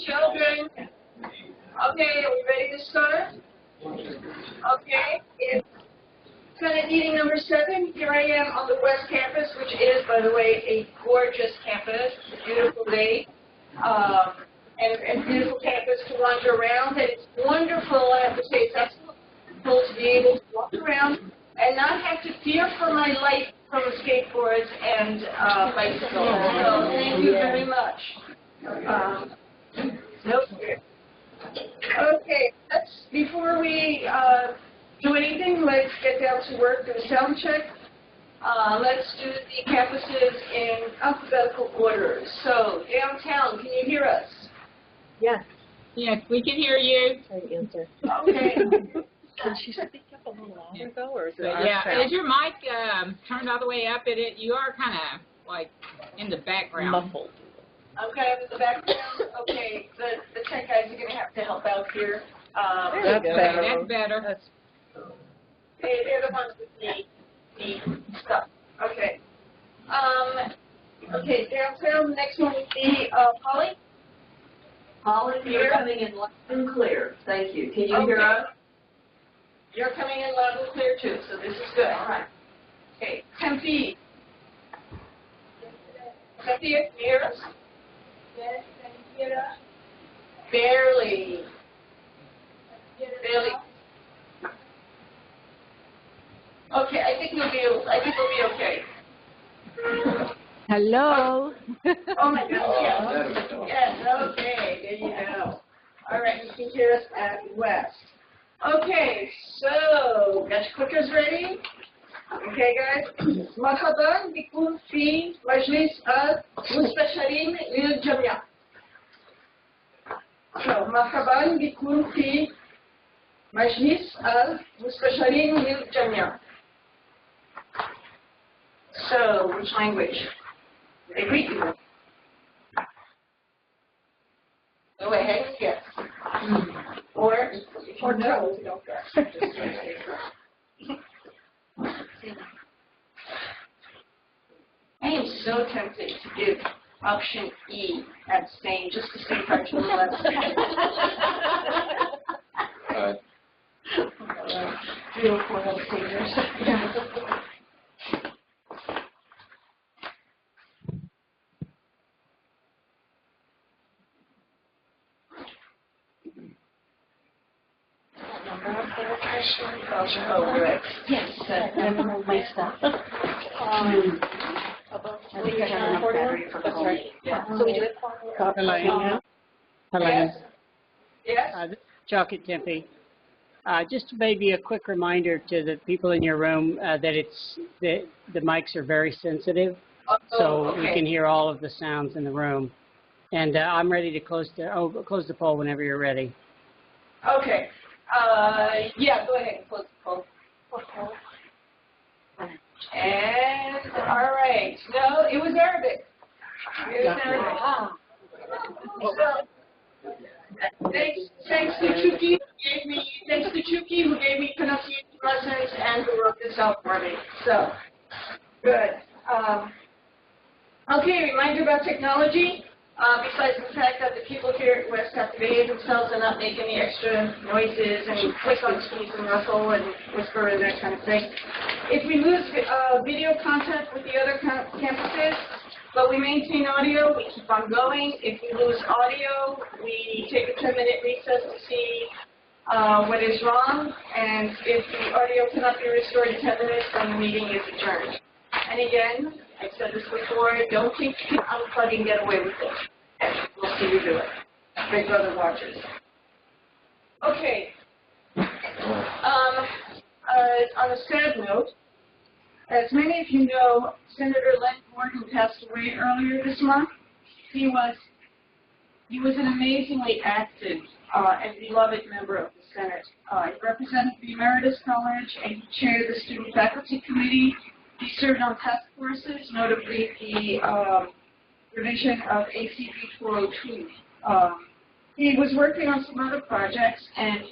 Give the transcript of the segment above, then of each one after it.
Children, okay, are we ready to start? Okay, it's Senate meeting number 7. Here I am on the West Campus, which is, by the way, a gorgeous campus, a beautiful day, and beautiful campus to wander around. And it's wonderful, I have to say, it's absolutely wonderful to be able to walk around and not have to fear for my life from skateboards and bicycles. So thank you very much. Okay, before we do anything, let's get down to work, do a sound check. Let's do the campuses in alphabetical order. So, downtown, can you hear us? Yes. Yes, we can hear you. Try to answer. Okay. Did she speak up a little louder though, or is it Yeah, is your mic turned all the way up? You are kind of like in the background. muffled? Okay, I'm in the background. Okay, the tech guys are going to have to help out here. That's better. That's better. They're the ones with the stuff. Okay. Okay, downtown, next one would be Polly. Polly, you're coming in loud and clear. Thank you. Can you hear us? You're coming in loud and clear too, so this is good. All right. Okay, Tempe. Tempe, can you hear us? Yes, can you hear us? Barely. Barely. Okay, I think we'll be okay. Hello. Oh my goodness, yes. Yes, okay, there you go. All right, you can hear us at West. Okay, so, got your clickers ready? Okay, guys. مرحبا بكم في مجلس المستشارين للجميع. So, مرحبا بكم في مجلس المستشارين للجميع. So, which language? They greet you. Go ahead and guess. Or no, don't guess. I am so tempted to give option E, abstain, just to see if I can less. 3 or 4 abstainers. Oh, right. Yes. I remember my stuff. I think I have enough battery for the whole meeting. Yeah. So we do it. Hello. Hello. Yes. Yes. This is Chuck at Tempe. Just maybe a quick reminder to the people in your room that the mics are very sensitive, so we can hear all of the sounds in the room. And I'm ready to close the poll whenever you're ready. Okay. Yeah, go ahead and close the poll. And, all right. No, it was Arabic. It was Arabic. So, thanks to Chuki, who gave me pronunciation lessons and who wrote this out for me. So, good. Okay, reminder about technology. Besides the fact that the people here at West have to behave themselves and not make any extra noises and click on keys and rustle and whisper and that kind of thing. If we lose video content with the other campuses, but we maintain audio, we keep on going. If we lose audio, we take a 10-minute recess to see what is wrong. And if the audio cannot be restored in 10 minutes, then the meeting is adjourned. And again, I've said this before, don't think you can unplug and get away with it. We'll see you do it. Big Brother watches. Okay. On a sad note, as many of you know, Senator Len Gordon passed away earlier this month. He was an amazingly active and beloved member of the Senate. He represented the Emeritus College and he chaired the Student Faculty Committee. He served on task forces, notably the revision of ACB 402. He was working on some other projects, and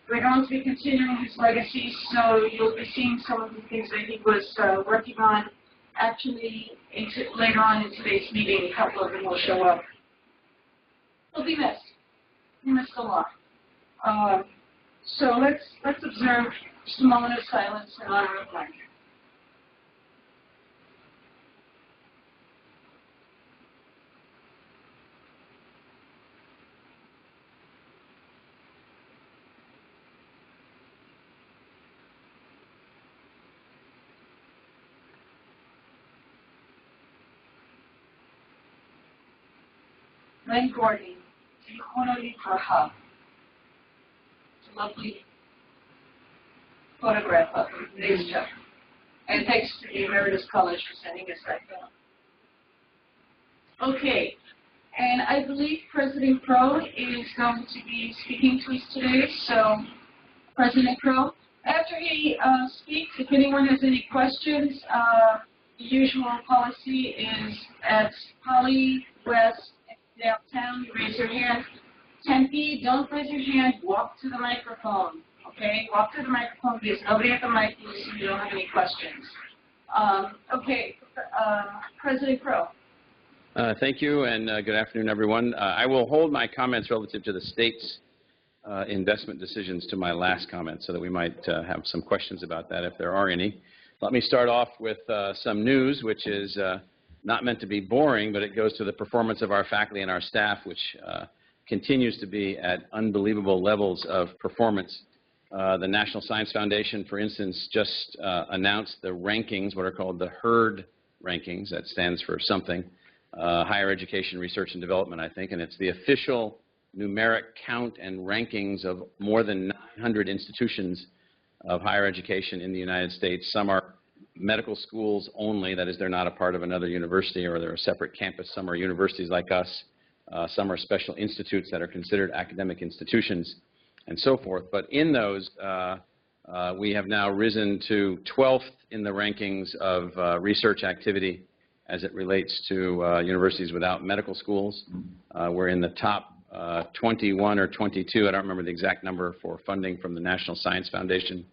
we're going to be continuing his legacy, so you'll be seeing some of the things that he was working on actually later on in today's meeting. A couple of them will show up. He'll be missed. Mr. Law. So let's observe just a moment of silence in honor of Mike. Len Gordy, Honori Praha. It's a lovely photograph of him. Thanks, Jeff. And thanks to the Emeritus College for sending us that film. Okay, and I believe President Crow is going to be speaking to us today. So, President Crow, after he speaks, if anyone has any questions, the usual policy is at Holly West downtown, you raise your hand. Tempe, don't raise your hand, walk to the microphone, okay? Walk to the microphone because nobody at the mic can see you don't have any questions. Okay, President Crow. Thank you, and good afternoon, everyone. I will hold my comments relative to the state's investment decisions to my last comment so that we might have some questions about that if there are any. Let me start off with some news, which is not meant to be boring, but it goes to the performance of our faculty and our staff, which continues to be at unbelievable levels of performance. The National Science Foundation, for instance, just announced the rankings, what are called the HERD rankings. That stands for something, Higher Education Research and Development, I think, and it's the official numeric count and rankings of more than 900 institutions of higher education in the United States. Some are medical schools only, that is, they're not a part of another university or they're a separate campus. Some are universities like us. Some are special institutes that are considered academic institutions and so forth. But in those, we have now risen to 12th in the rankings of research activity as it relates to universities without medical schools. We're in the top 21 or 22, I don't remember the exact number, for funding from the National Science Foundation.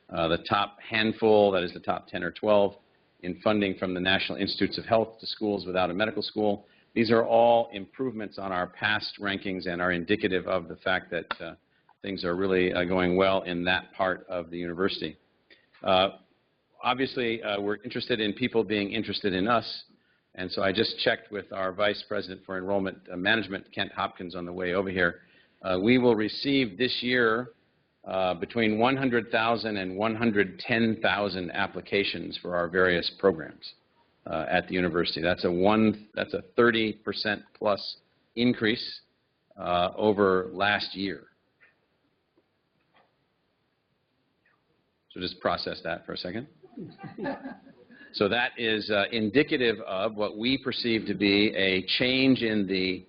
The top handful, that is the top 10 or 12, in funding from the National Institutes of Health to schools without a medical school. These are all improvements on our past rankings and are indicative of the fact that things are really going well in that part of the university. Obviously, we're interested in people being interested in us, and so I just checked with our Vice President for Enrollment Management, Kent Hopkins, on the way over here. We will receive this year between 100,000 and 110,000 applications for our various programs at the university. That's a 30% plus increase over last year. So just process that for a second. So that is indicative of what we perceive to be a change in the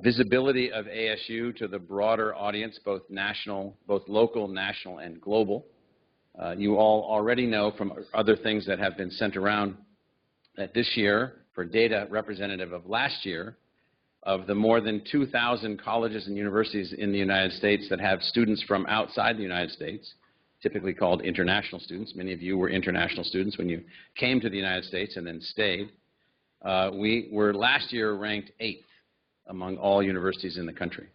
visibility of ASU to the broader audience, both local, national, and global. You all already know from other things that have been sent around that this year, for data representative of last year, of the more than 2,000 colleges and universities in the United States that have students from outside the United States, typically called international students. Many of you were international students when you came to the United States and then stayed. We were last year ranked 8th among all universities in the country.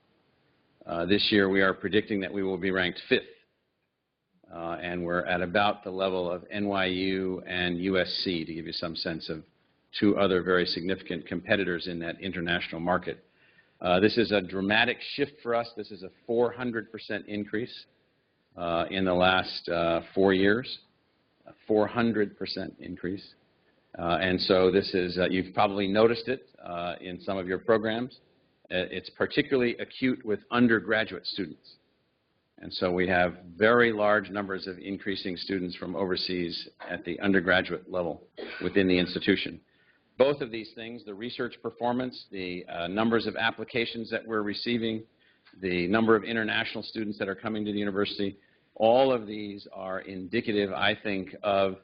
This year we are predicting that we will be ranked 5th, and we're at about the level of NYU and USC, to give you some sense of two other very significant competitors in that international market. This is a dramatic shift for us. This is a 400% increase in the last 4 years, a 400% increase. And so this is, you've probably noticed it in some of your programs. It's particularly acute with undergraduate students. And so we have very large numbers of increasing students from overseas at the undergraduate level within the institution. Both of these things, the research performance, the numbers of applications that we're receiving, the number of international students that are coming to the university, all of these are indicative, I think, of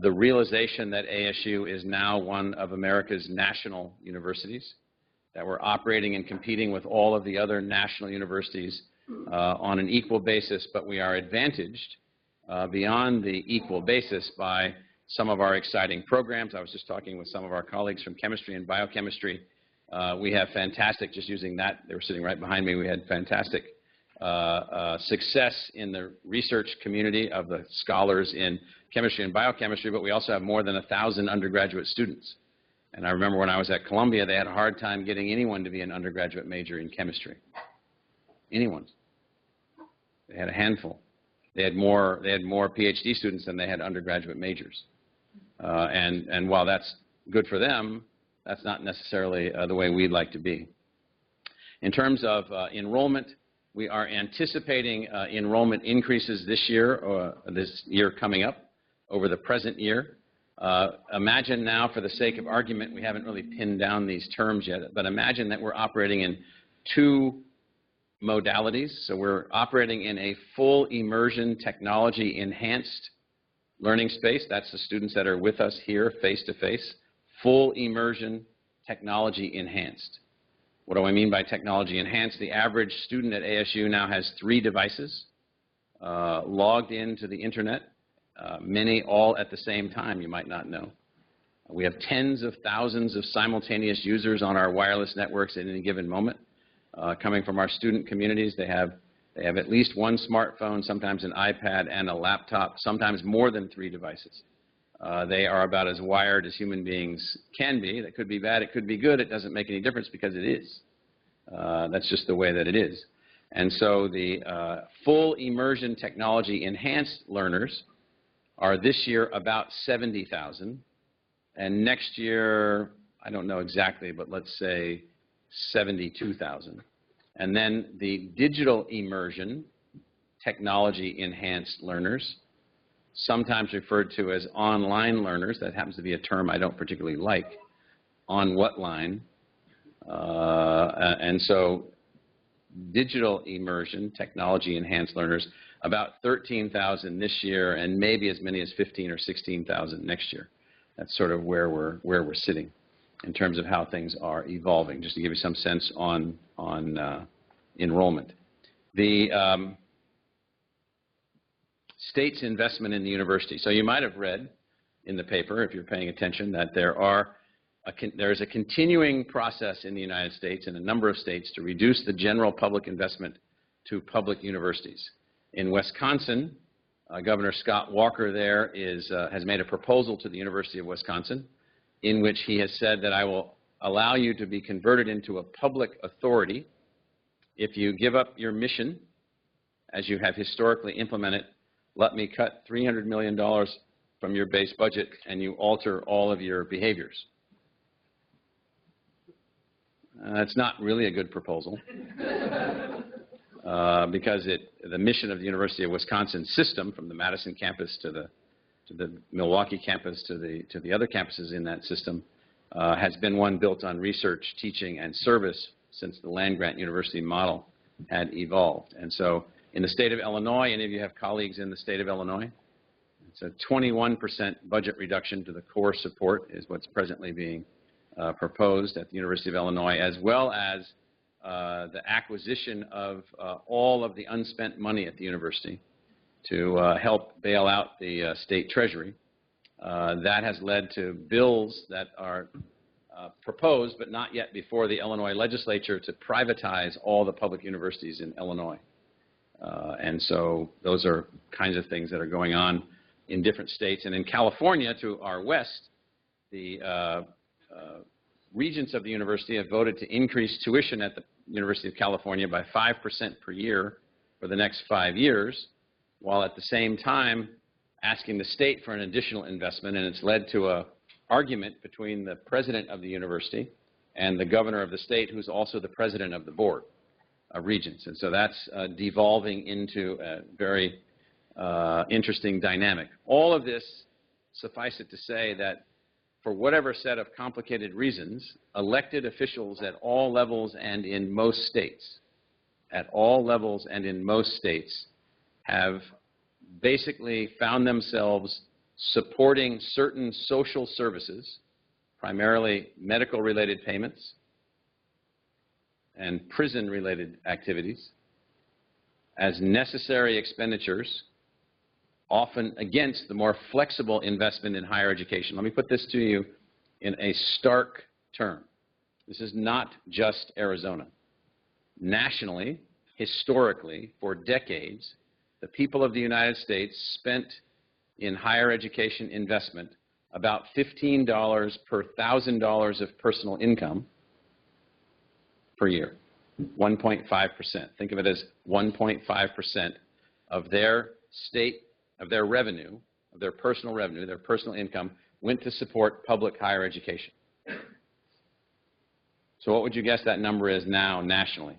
the realization that ASU is now one of America's national universities, that we're operating and competing with all of the other national universities on an equal basis, but we are advantaged beyond the equal basis by some of our exciting programs. I was just talking with some of our colleagues from chemistry and biochemistry, We have fantastic, just using that, they were sitting right behind me, we had fantastic success in the research community of the scholars in chemistry and biochemistry, but we also have more than 1,000 undergraduate students. And I remember when I was at Columbia, they had a hard time getting anyone to be an undergraduate major in chemistry. Anyone. They had a handful. They had more PhD students than they had undergraduate majors. And while that's good for them, that's not necessarily the way we'd like to be. In terms of enrollment, we are anticipating enrollment increases this year coming up over the present year. Imagine now, for the sake of argument, we haven't really pinned down these terms yet, but imagine that we're operating in two modalities. So we're operating in a full immersion technology enhanced learning space. That's the students that are with us here face to face. Full immersion technology enhanced. What do I mean by technology enhanced? The average student at ASU now has 3 devices logged into the internet, many all at the same time, you might not know. We have tens of thousands of simultaneous users on our wireless networks at any given moment. Coming from our student communities, they have at least 1 smartphone, sometimes an iPad and a laptop, sometimes more than 3 devices. They are about as wired as human beings can be. That could be bad, it could be good, it doesn't make any difference because it is. That's just the way that it is. And so the full immersion technology enhanced learners are this year about 70,000, and next year, I don't know exactly, but let's say 72,000. And then the digital immersion technology enhanced learners, sometimes referred to as online learners. That happens to be a term I don't particularly like. On what line? And so digital immersion, technology enhanced learners, about 13,000 this year and maybe as many as 15 or 16,000 next year. That's sort of where we're sitting in terms of how things are evolving, just to give you some sense on enrollment. The state's investment in the university. So you might have read in the paper, if you're paying attention, that there is a continuing process in the United States and a number of states to reduce the general public investment to public universities. In Wisconsin, Governor Scott Walker there has made a proposal to the University of Wisconsin in which he has said that I will allow you to be converted into a public authority if you give up your mission as you have historically implemented. Let me cut $300 million from your base budget and you alter all of your behaviors. That's not really a good proposal because the mission of the University of Wisconsin system, from the Madison campus to the Milwaukee campus to the other campuses in that system, has been one built on research, teaching, and service since the land-grant university model had evolved. And so in the state of Illinois, any of you have colleagues in the state of Illinois? It's a 21% budget reduction to the core support is what's presently being proposed at the University of Illinois, as well as the acquisition of all of the unspent money at the university to help bail out the state treasury. That has led to bills that are proposed, but not yet before the Illinois legislature, to privatize all the public universities in Illinois. And so those are kinds of things that are going on in different states. And in California, to our west, the regents of the university have voted to increase tuition at the University of California by 5% per year for the next 5 years, while at the same time asking the state for an additional investment. And it's led to an argument between the president of the university and the governor of the state, who's also the president of the board of regents. And so that's devolving into a very interesting dynamic. All of this, suffice it to say that for whatever set of complicated reasons, elected officials at all levels and in most states, have basically found themselves supporting certain social services, primarily medical-related payments and prison-related activities, as necessary expenditures, often against the more flexible investment in higher education. Let me put this to you in a stark term. This is not just Arizona. Nationally, historically, for decades, the people of the United States spent in higher education investment about $15 per $1,000 of personal income per year, 1.5%. Think of it as 1.5% of their state, of their revenue, of their personal revenue, their personal income, went to support public higher education. So what would you guess that number is now nationally?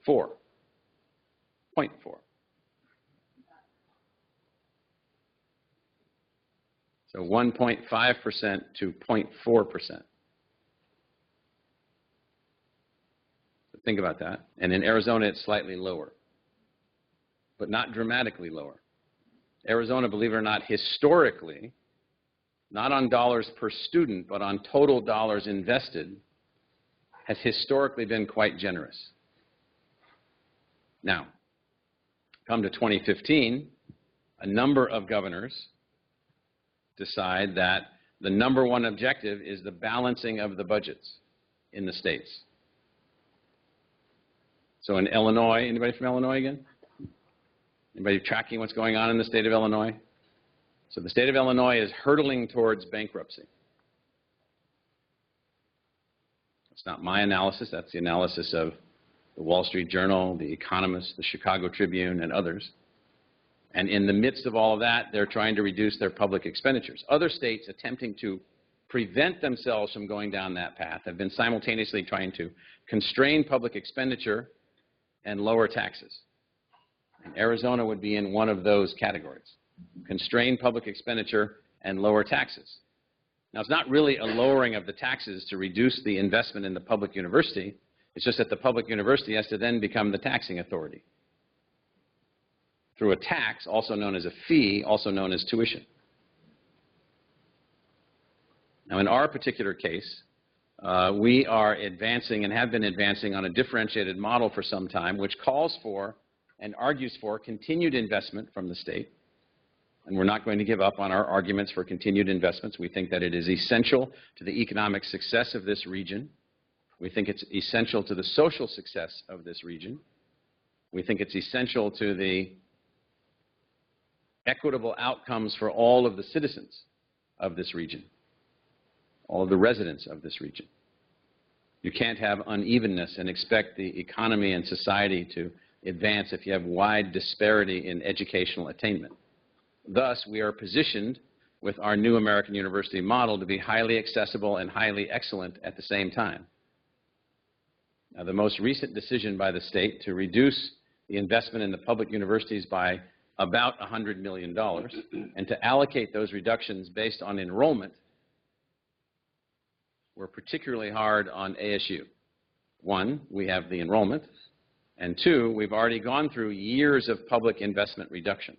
4.4. So 1.5% to 0.4%. So think about that. And in Arizona, it's slightly lower, but not dramatically lower. Arizona, believe it or not, historically, not on dollars per student, but on total dollars invested, has historically been quite generous. Now, come to 2015, a number of governors decide that the number one objective is the balancing of the budgets in the states. So in Illinois, anybody from Illinois again? Anybody tracking what's going on in the state of Illinois? So the state of Illinois is hurtling towards bankruptcy. It's not my analysis, that's the analysis of the Wall Street Journal, The Economist, the Chicago Tribune, and others. And in the midst of all of that, they're trying to reduce their public expenditures. Other states attempting to prevent themselves from going down that path have been simultaneously trying to constrain public expenditure and lower taxes. And Arizona would be in one of those categories: constrain public expenditure and lower taxes. Now, it's not really a lowering of the taxes to reduce the investment in the public university. It's just that the public university has to then become the taxing authority through a tax, also known as a fee, also known as tuition. Now, in our particular case, we are advancing and have been advancing on a differentiated model for some time, which calls for and argues for continued investment from the state. And we're not going to give up on our arguments for continued investments. We think that it is essential to the economic success of this region. We think it's essential to the social success of this region. We think it's essential to the equitable outcomes for all of the citizens of this region, all of the residents of this region. You can't have unevenness and expect the economy and society to advance if you have wide disparity in educational attainment. Thus, we are positioned with our new American University model to be highly accessible and highly excellent at the same time. Now, the most recent decision by the state to reduce the investment in the public universities by about $100 million and to allocate those reductions based on enrollment were particularly hard on ASU. One, we have the enrollment, and two, we've already gone through years of public investment reduction.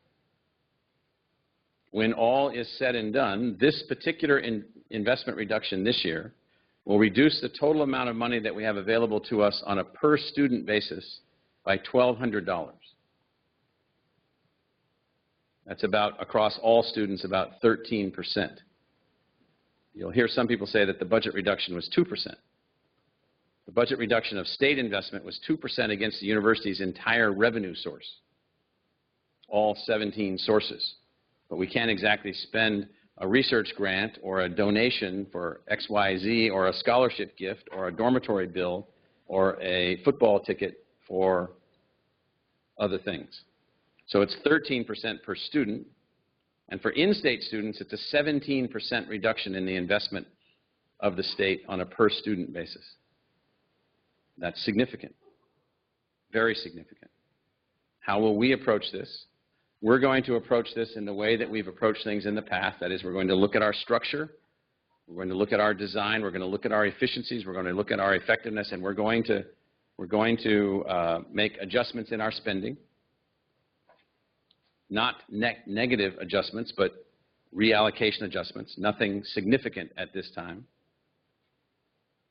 When all is said and done, this particular investment reduction this year will reduce the total amount of money that we have available to us on a per student basis by $1,200. That's about, across all students, about 13%. You'll hear some people say that the budget reduction was 2%. The budget reduction of state investment was 2% against the university's entire revenue source, all 17 sources. But we can't exactly spend a research grant or a donation for XYZ or a scholarship gift or a dormitory bill or a football ticket for other things. So it's 13% per student. And for in-state students, it's a 17% reduction in the investment of the state on a per student basis. That's significant, very significant. How will we approach this? We're going to approach this in the way that we've approached things in the past. That is, we're going to look at our structure, we're going to look at our design, we're going to look at our efficiencies, we're going to look at our effectiveness, and we're going to make adjustments in our spending. Not negative adjustments, but reallocation adjustments, nothing significant at this time.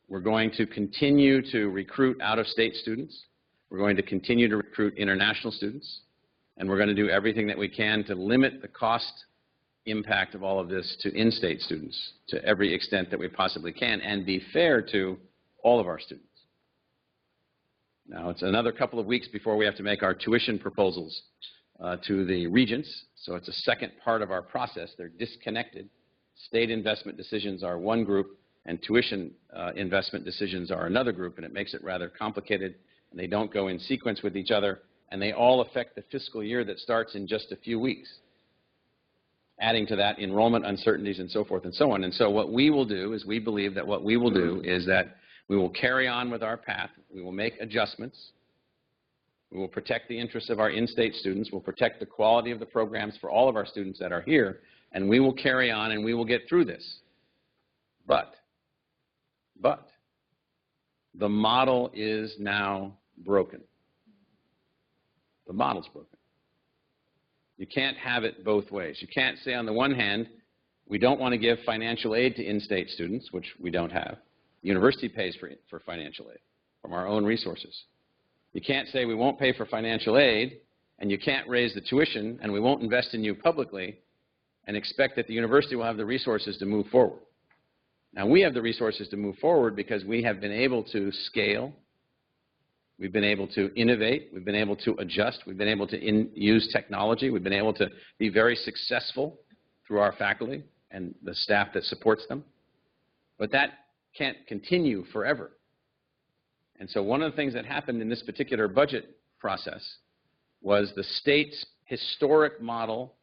We're going to continue to recruit out-of-state students. We're going to continue to recruit international students. And we're going to do everything that we can to limit the cost impact of all of this to in-state students to every extent that we possibly can and be fair to all of our students. Now, it's another couple of weeks before we have to make our tuition proposals to the regents, so it's a second part of our process. They're disconnected. State investment decisions are one group, and tuition investment decisions are another group, and it makes it rather complicated, and they don't go in sequence with each other, and they all affect the fiscal year that starts in just a few weeks, adding to that enrollment uncertainties and so forth and so on. And so what we will do is we believe that what we will do is that we will carry on with our path. We will make adjustments. We will protect the interests of our in-state students. We'll protect the quality of the programs for all of our students that are here, and we will carry on and we will get through this. But the model is now broken. The model's broken. You can't have it both ways. You can't say on the one hand, we don't want to give financial aid to in-state students, which we don't have. The university pays for financial aid from our own resources. You can't say we won't pay for financial aid, and you can't raise the tuition, and we won't invest in you publicly, and expect that the university will have the resources to move forward. Now, we have the resources to move forward because we have been able to scale. We've been able to innovate. We've been able to adjust. We've been able to use technology. We've been able to be very successful through our faculty and the staff that supports them. But that can't continue forever. And so one of the things that happened in this particular budget process was the state's historic model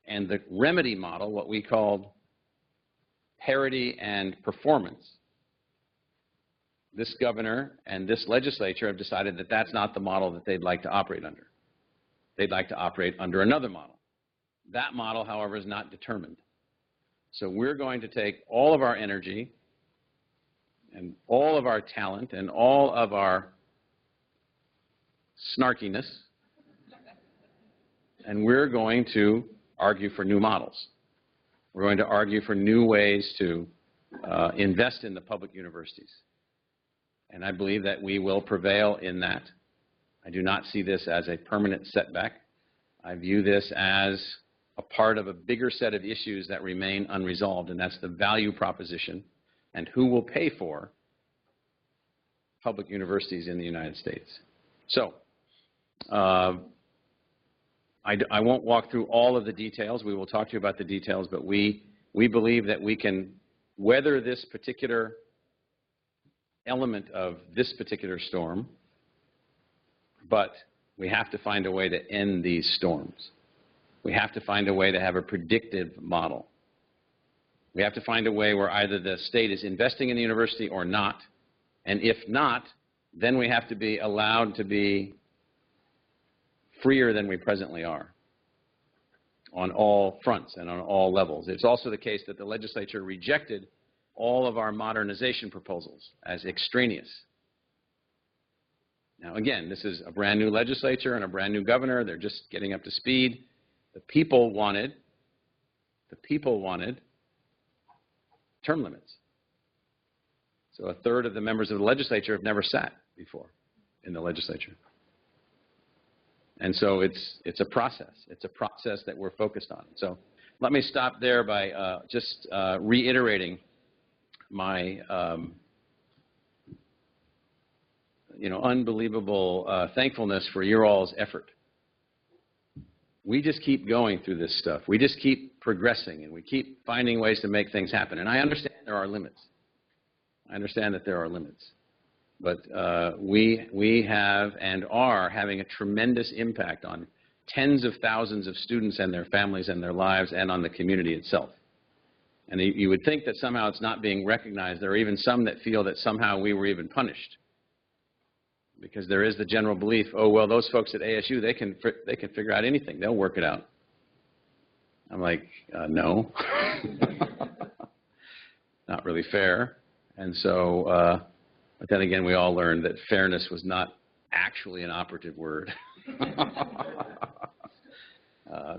and the remedy model, what we called parity and performance. This governor and this legislature have decided that that's not the model that they'd like to operate under. They'd like to operate under another model. That model, however, is not determined. So we're going to take all of our energy and all of our talent and all of our snarkiness, and we're going to argue for new models. We're going to argue for new ways to invest in the public universities. And I believe that we will prevail in that. I do not see this as a permanent setback. I view this as a part of a bigger set of issues that remain unresolved, and that's the value proposition and who will pay for public universities in the United States. So I won't walk through all of the details. We will talk to you about the details, but we believe that we can weather this particular element of this particular storm, but we have to find a way to end these storms. We have to find a way to have a predictive model. We have to find a way where either the state is investing in the university or not, and if not, then we have to be allowed to be freer than we presently are on all fronts and on all levels. It's also the case that the legislature rejected all of our modernization proposals as extraneous. Now, again, this is a brand new legislature and a brand new governor. They're just getting up to speed. The people wanted term limits. So a third of the members of the legislature have never sat before in the legislature. And so it's a process. It's a process that we're focused on. So let me stop there by just reiterating my unbelievable thankfulness for your all's effort. We just keep going through this stuff. We just keep progressing, and we keep finding ways to make things happen. And I understand there are limits. I understand that there are limits. But we have and are having a tremendous impact on tens of thousands of students and their families and their lives and on the community itself. And you would think that somehow it's not being recognized. There are even some that feel that somehow we were even punished. Because there is the general belief, oh, well, those folks at ASU, they can figure out anything. They'll work it out. I'm like, no. Not really fair. And so, but then again, we all learned that fairness was not actually an operative word.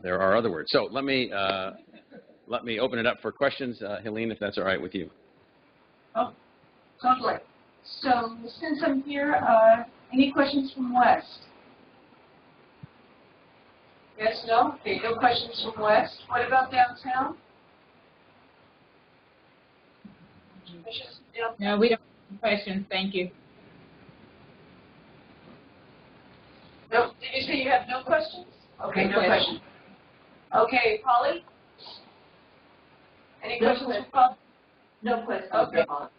There are other words. So let me open it up for questions, Helene, if that's all right with you. Oh, totally. So since I'm here, any questions from West? Yes, no? Okay, no questions from West. What about downtown? Questions downtown? No, we don't have questions, thank you. No, did you say you have no questions? Okay, No no questions. Okay, Polly? Any No questions from Polly? No questions. Okay. Paul.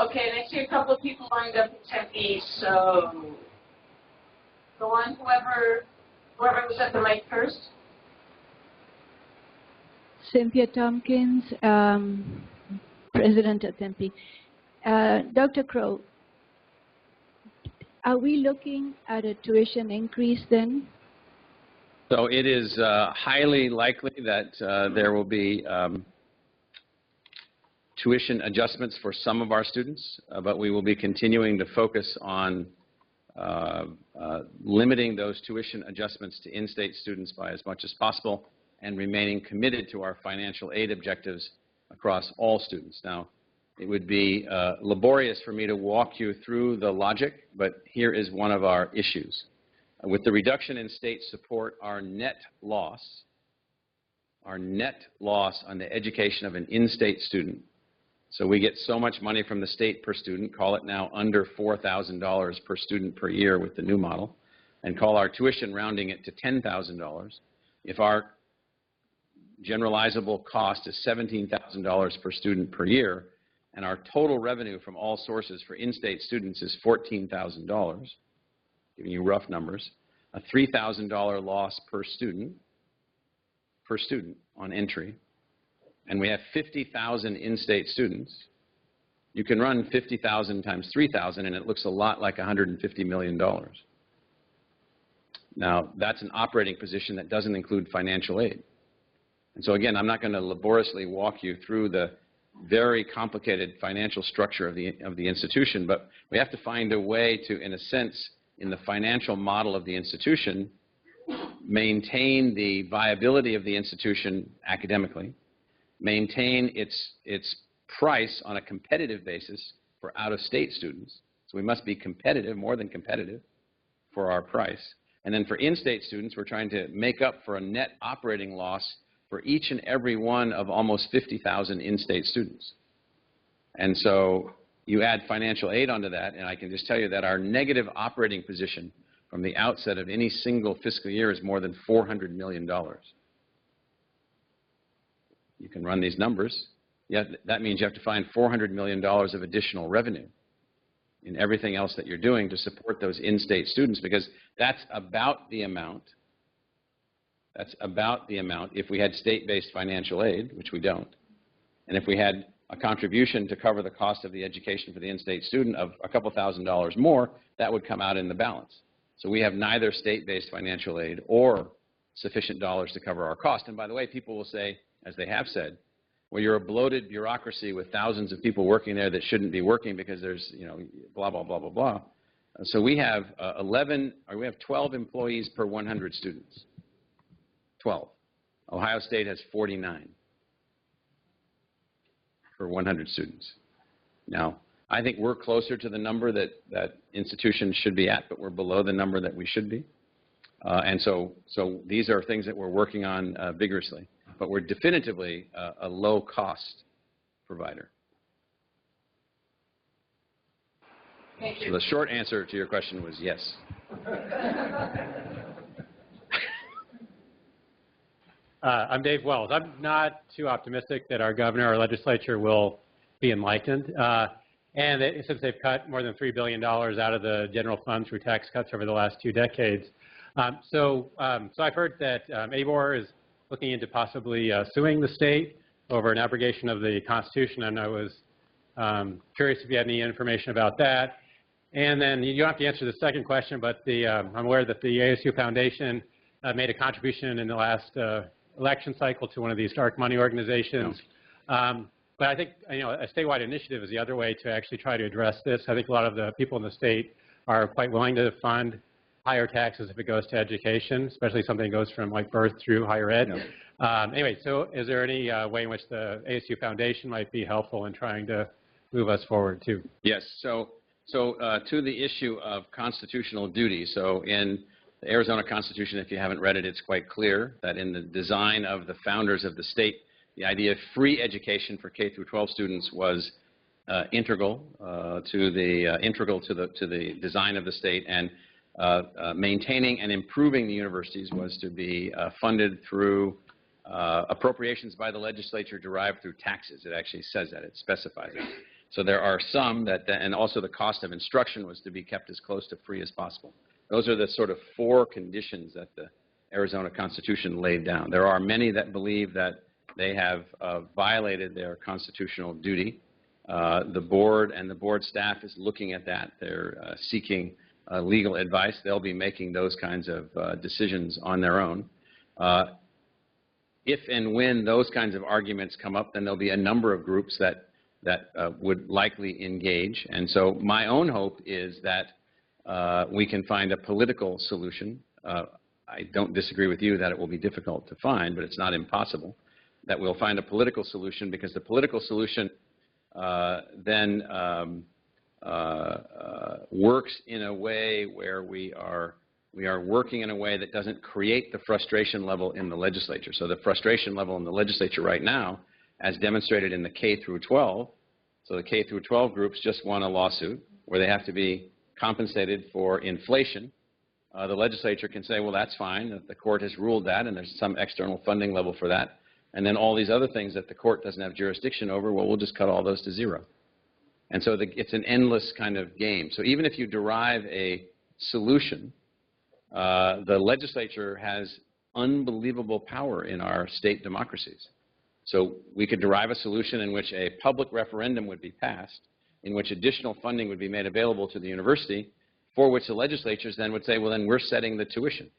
Okay, and I see a couple of people lined up in Tempe, so go on, whoever was at the mic first. Cynthia Tompkins, President of Tempe. Dr. Crow, are we looking at a tuition increase then? So it is highly likely that there will be tuition adjustments for some of our students, but we will be continuing to focus on limiting those tuition adjustments to in-state students by as much as possible and remaining committed to our financial aid objectives across all students. Now, it would be laborious for me to walk you through the logic, but here is one of our issues. With the reduction in state support, our net loss on the education of an in-state student, so we get so much money from the state per student, call it now under $4,000 per student per year with the new model, and call our tuition rounding it to $10,000. If our generalizable cost is $17,000 per student per year, and our total revenue from all sources for in-state students is $14,000, giving you rough numbers, a $3,000 loss per student on entry, and we have 50,000 in-state students, you can run 50,000 times 3,000 and it looks a lot like $150 million. Now, that's an operating position that doesn't include financial aid. And so again, I'm not going to laboriously walk you through the very complicated financial structure of the institution, but we have to find a way to, in a sense, in the financial model of the institution, maintain the viability of the institution academically, maintain its price on a competitive basis for out-of-state students. So we must be competitive, more than competitive, for our price. And then for in-state students, we're trying to make up for a net operating loss for each and every one of almost 50,000 in-state students. And so you add financial aid onto that, and I can just tell you that our negative operating position from the outset of any single fiscal year is more than $400 million. You can run these numbers. That means you have to find $400 million of additional revenue in everything else that you're doing to support those in-state students, because that's about the amount. That's about the amount if we had state-based financial aid, which we don't. And if we had a contribution to cover the cost of the education for the in-state student of a couple $1,000s more, that would come out in the balance. So we have neither state-based financial aid or sufficient dollars to cover our cost. And by the way, people will say, as they have said, well, you're a bloated bureaucracy with thousands of people working there that shouldn't be working because there's, blah, blah, blah, blah, blah. So we have 12 employees per 100 students. 12. Ohio State has 49 per 100 students. Now, I think we're closer to the number that institutions should be at, but we're below the number that we should be. And so these are things that we're working on vigorously. But we're definitively a low-cost provider. Thank you. So the short answer to your question was yes. I'm Dave Wells. I'm not too optimistic that our governor or legislature will be enlightened. Since they've cut more than $3 billion out of the general fund through tax cuts over the last 2 decades. So I've heard that ABOR is looking into possibly suing the state over an abrogation of the Constitution, and I was curious if you had any information about that. And then you don't have to answer the second question, but I'm aware that the ASU Foundation made a contribution in the last election cycle to one of these dark money organizations. No. But I think a statewide initiative is the other way to actually try to address this. I think a lot of the people in the state are quite willing to fund higher taxes if it goes to education, especially something that goes from like birth through higher ed. No. Anyway, so is there any way in which the ASU Foundation might be helpful in trying to move us forward too? Yes. So to the issue of constitutional duty. So in The Arizona Constitution, if you haven't read it, it's quite clear that in the design of the founders of the state, the idea of free education for K through 12 students was integral to the design of the state, and maintaining and improving the universities was to be funded through appropriations by the legislature derived through taxes. It actually says that. It specifies it. So there are some that, and also the cost of instruction was to be kept as close to free as possible. Those are the sort of 4 conditions that the Arizona Constitution laid down. There are many that believe that they have violated their constitutional duty. The board and the board staff is looking at that. They're seeking legal advice. They'll be making those kinds of decisions on their own. If and when those kinds of arguments come up, then there'll be a number of groups that would likely engage. And so my own hope is that we can find a political solution. I don't disagree with you that it will be difficult to find, but it's not impossible, that we'll find a political solution, because the political solution then works in a way where we are working in a way that doesn't create the frustration level in the legislature. So the frustration level in the legislature right now, as demonstrated in the K through 12, so the K through 12 groups just won a lawsuit where they have to be compensated for inflation. The legislature can say, well, that's fine, the court has ruled that, and there's some external funding level for that. And then all these other things that the court doesn't have jurisdiction over, well, we'll just cut all those to zero. And so it's an endless kind of game. So even if you derive a solution, the legislature has unbelievable power in our state democracies. So we could derive a solution in which a public referendum would be passed, in which additional funding would be made available to the university, for which the legislatures then would say, well, then we're setting the tuition.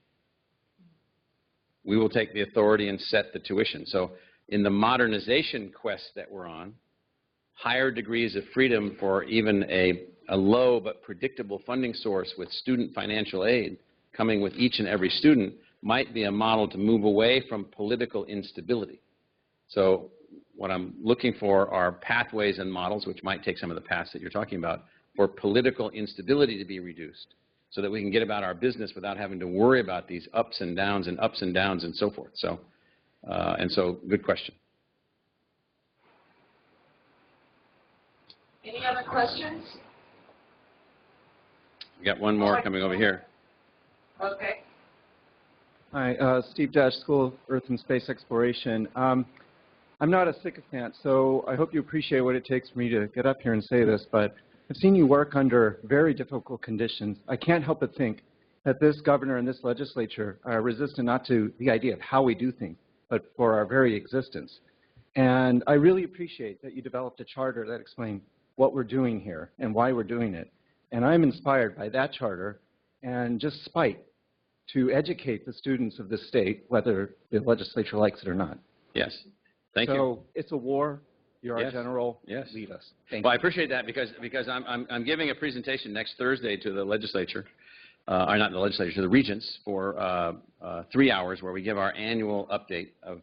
We will take the authority and set the tuition. So in the modernization quest that we're on, higher degrees of freedom for even a low but predictable funding source with student financial aid coming with each and every student might be a model to move away from political instability. So what I'm looking for are pathways and models, which might take some of the paths that you're talking about, for political instability to be reduced, so that we can get about our business without having to worry about these ups and downs and so forth. So, good question. Any other questions? We got one more coming over here. Okay. Hi, Steve Dash, School of Earth and Space Exploration. I'm not a sycophant, so I hope you appreciate what it takes for me to get up here and say this, but I've seen you work under very difficult conditions. I can't help but think that this governor and this legislature are resistant not to the idea of how we do things, but for our very existence. And I really appreciate that you developed a charter that explained what we're doing here and why we're doing it. And I'm inspired by that charter and just spite to educate the students of this state, whether the legislature likes it or not. Yes. Thank you. So it's a war. You're our Yes. general. Yes. Lead us. Thank Well, I you. appreciate that because I'm giving a presentation next Thursday to the legislature, or not the legislature, to the regents for 3 hours, where we give our annual update of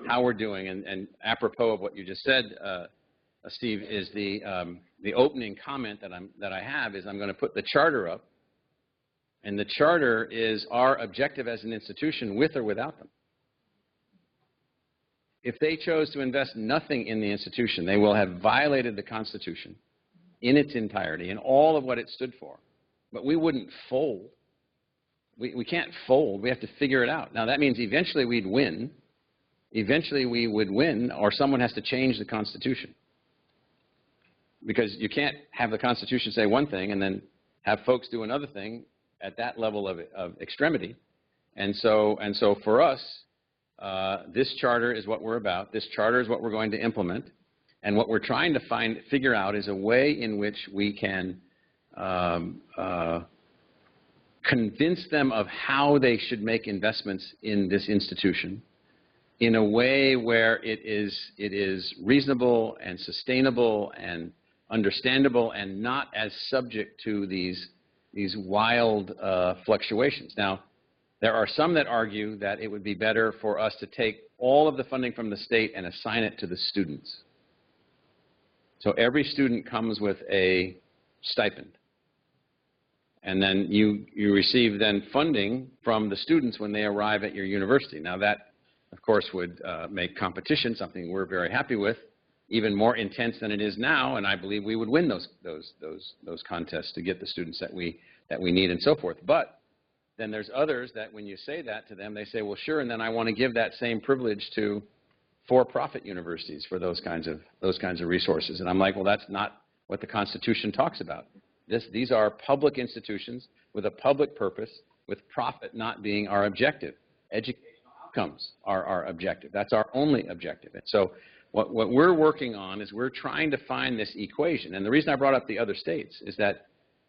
how we're doing. And apropos of what you just said, Steve, is the opening comment that I have is I'm going to put the charter up, and the charter is our objective as an institution, with or without them. If they chose to invest nothing in the institution, they will have violated the Constitution in its entirety and all of what it stood for. But we wouldn't fold. We can't fold. We have to figure it out. Now, that means eventually we'd win. Eventually we would win, or someone has to change the Constitution. Because you can't have the Constitution say one thing and then have folks do another thing at that level of extremity. And so for us, this charter is what we're about. This charter is what we're going to implement. And what we're trying to figure out is a way in which we can convince them of how they should make investments in this institution in a way where it is reasonable and sustainable and understandable and not as subject to these wild fluctuations. Now, there are some that argue that it would be better for us to take all of the funding from the state and assign it to the students. So every student comes with a stipend. And then you receive then funding from the students when they arrive at your university. Now that, of course, would make competition something we're very happy with, even more intense than it is now, and I believe we would win those contests to get the students that we need and so forth. But then there's others that when you say that to them, they say, well, sure, and then I want to give that same privilege to for-profit universities for those kinds of resources. And I'm like, well, that's not what the Constitution talks about. These are public institutions with a public purpose, with profit not being our objective. Educational outcomes are our objective. That's our only objective. And so what we're working on is we're trying to find this equation. And the reason I brought up the other states is that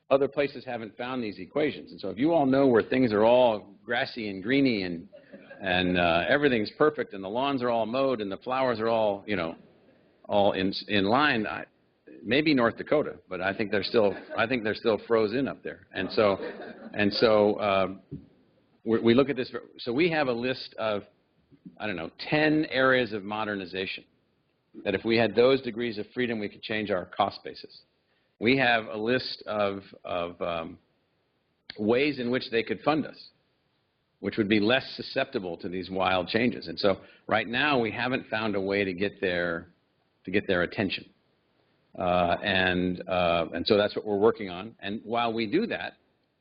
other places haven't found these equations. And so if you all know where things are all grassy and greeny and everything's perfect and the lawns are all mowed and the flowers are all, you know, all in line, maybe North Dakota, but I think they're still frozen up there. And so we look at this. So we have a list of, I don't know, 10 areas of modernization that if we had those degrees of freedom, we could change our cost basis. We have a list of ways in which they could fund us, which would be less susceptible to these wild changes. And so right now we haven't found a way to get their attention. And so that's what we're working on. And while we do that,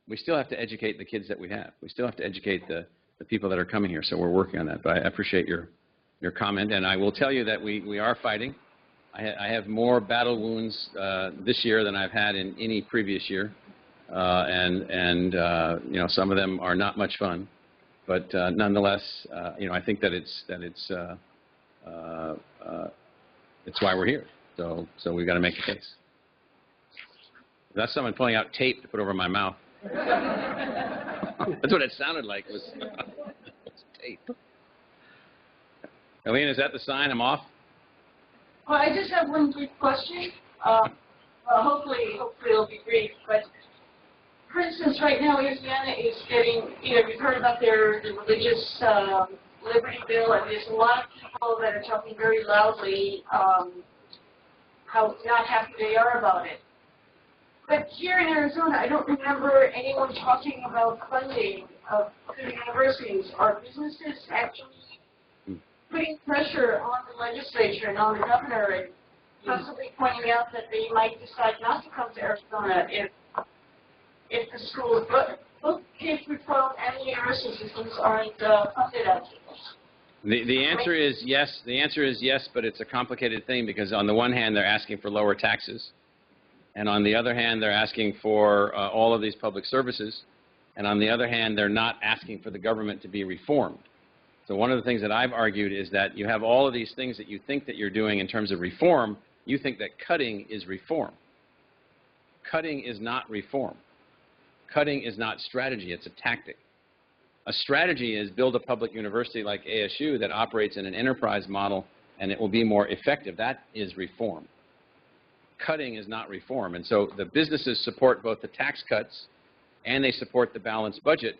we still have to educate the kids that we have. We still have to educate the people that are coming here. So we're working on that. But I appreciate your comment. And I will tell you that we are fighting. I have more battle wounds this year than I've had in any previous year. And you know, some of them are not much fun. But nonetheless, you know, I think that it's why we're here. So we've got to make a case. That's someone pulling out tape to put over my mouth. That's what it sounded like, was tape. Eileen, is that the sign? I'm off? Well, I just have one quick question. Hopefully it'll be brief. But for instance, right now, Indiana is getting, you know, you've heard about the religious liberty bill, and there's a lot of people that are talking very loudly how not happy they are about it. But here in Arizona, I don't remember anyone talking about funding of the universities. Are businesses actually putting pressure on the legislature and on the governor and possibly pointing out that they might decide not to come to Arizona if the schools, both K through 12 and the university systems aren't funded out to The answer is yes. The answer is yes, but it's a complicated thing because on the one hand, they're asking for lower taxes. And on the other hand, they're asking for all of these public services. And on the other hand, they're not asking for the government to be reformed. So one of the things that I've argued is that you have all of these things that you think that you're doing in terms of reform. You think that cutting is reform. Cutting is not reform. Cutting is not strategy. It's a tactic. A strategy is build a public university like ASU that operates in an enterprise model and it will be more effective. That is reform. Cutting is not reform. And so the businesses support both the tax cuts and they support the balanced budget,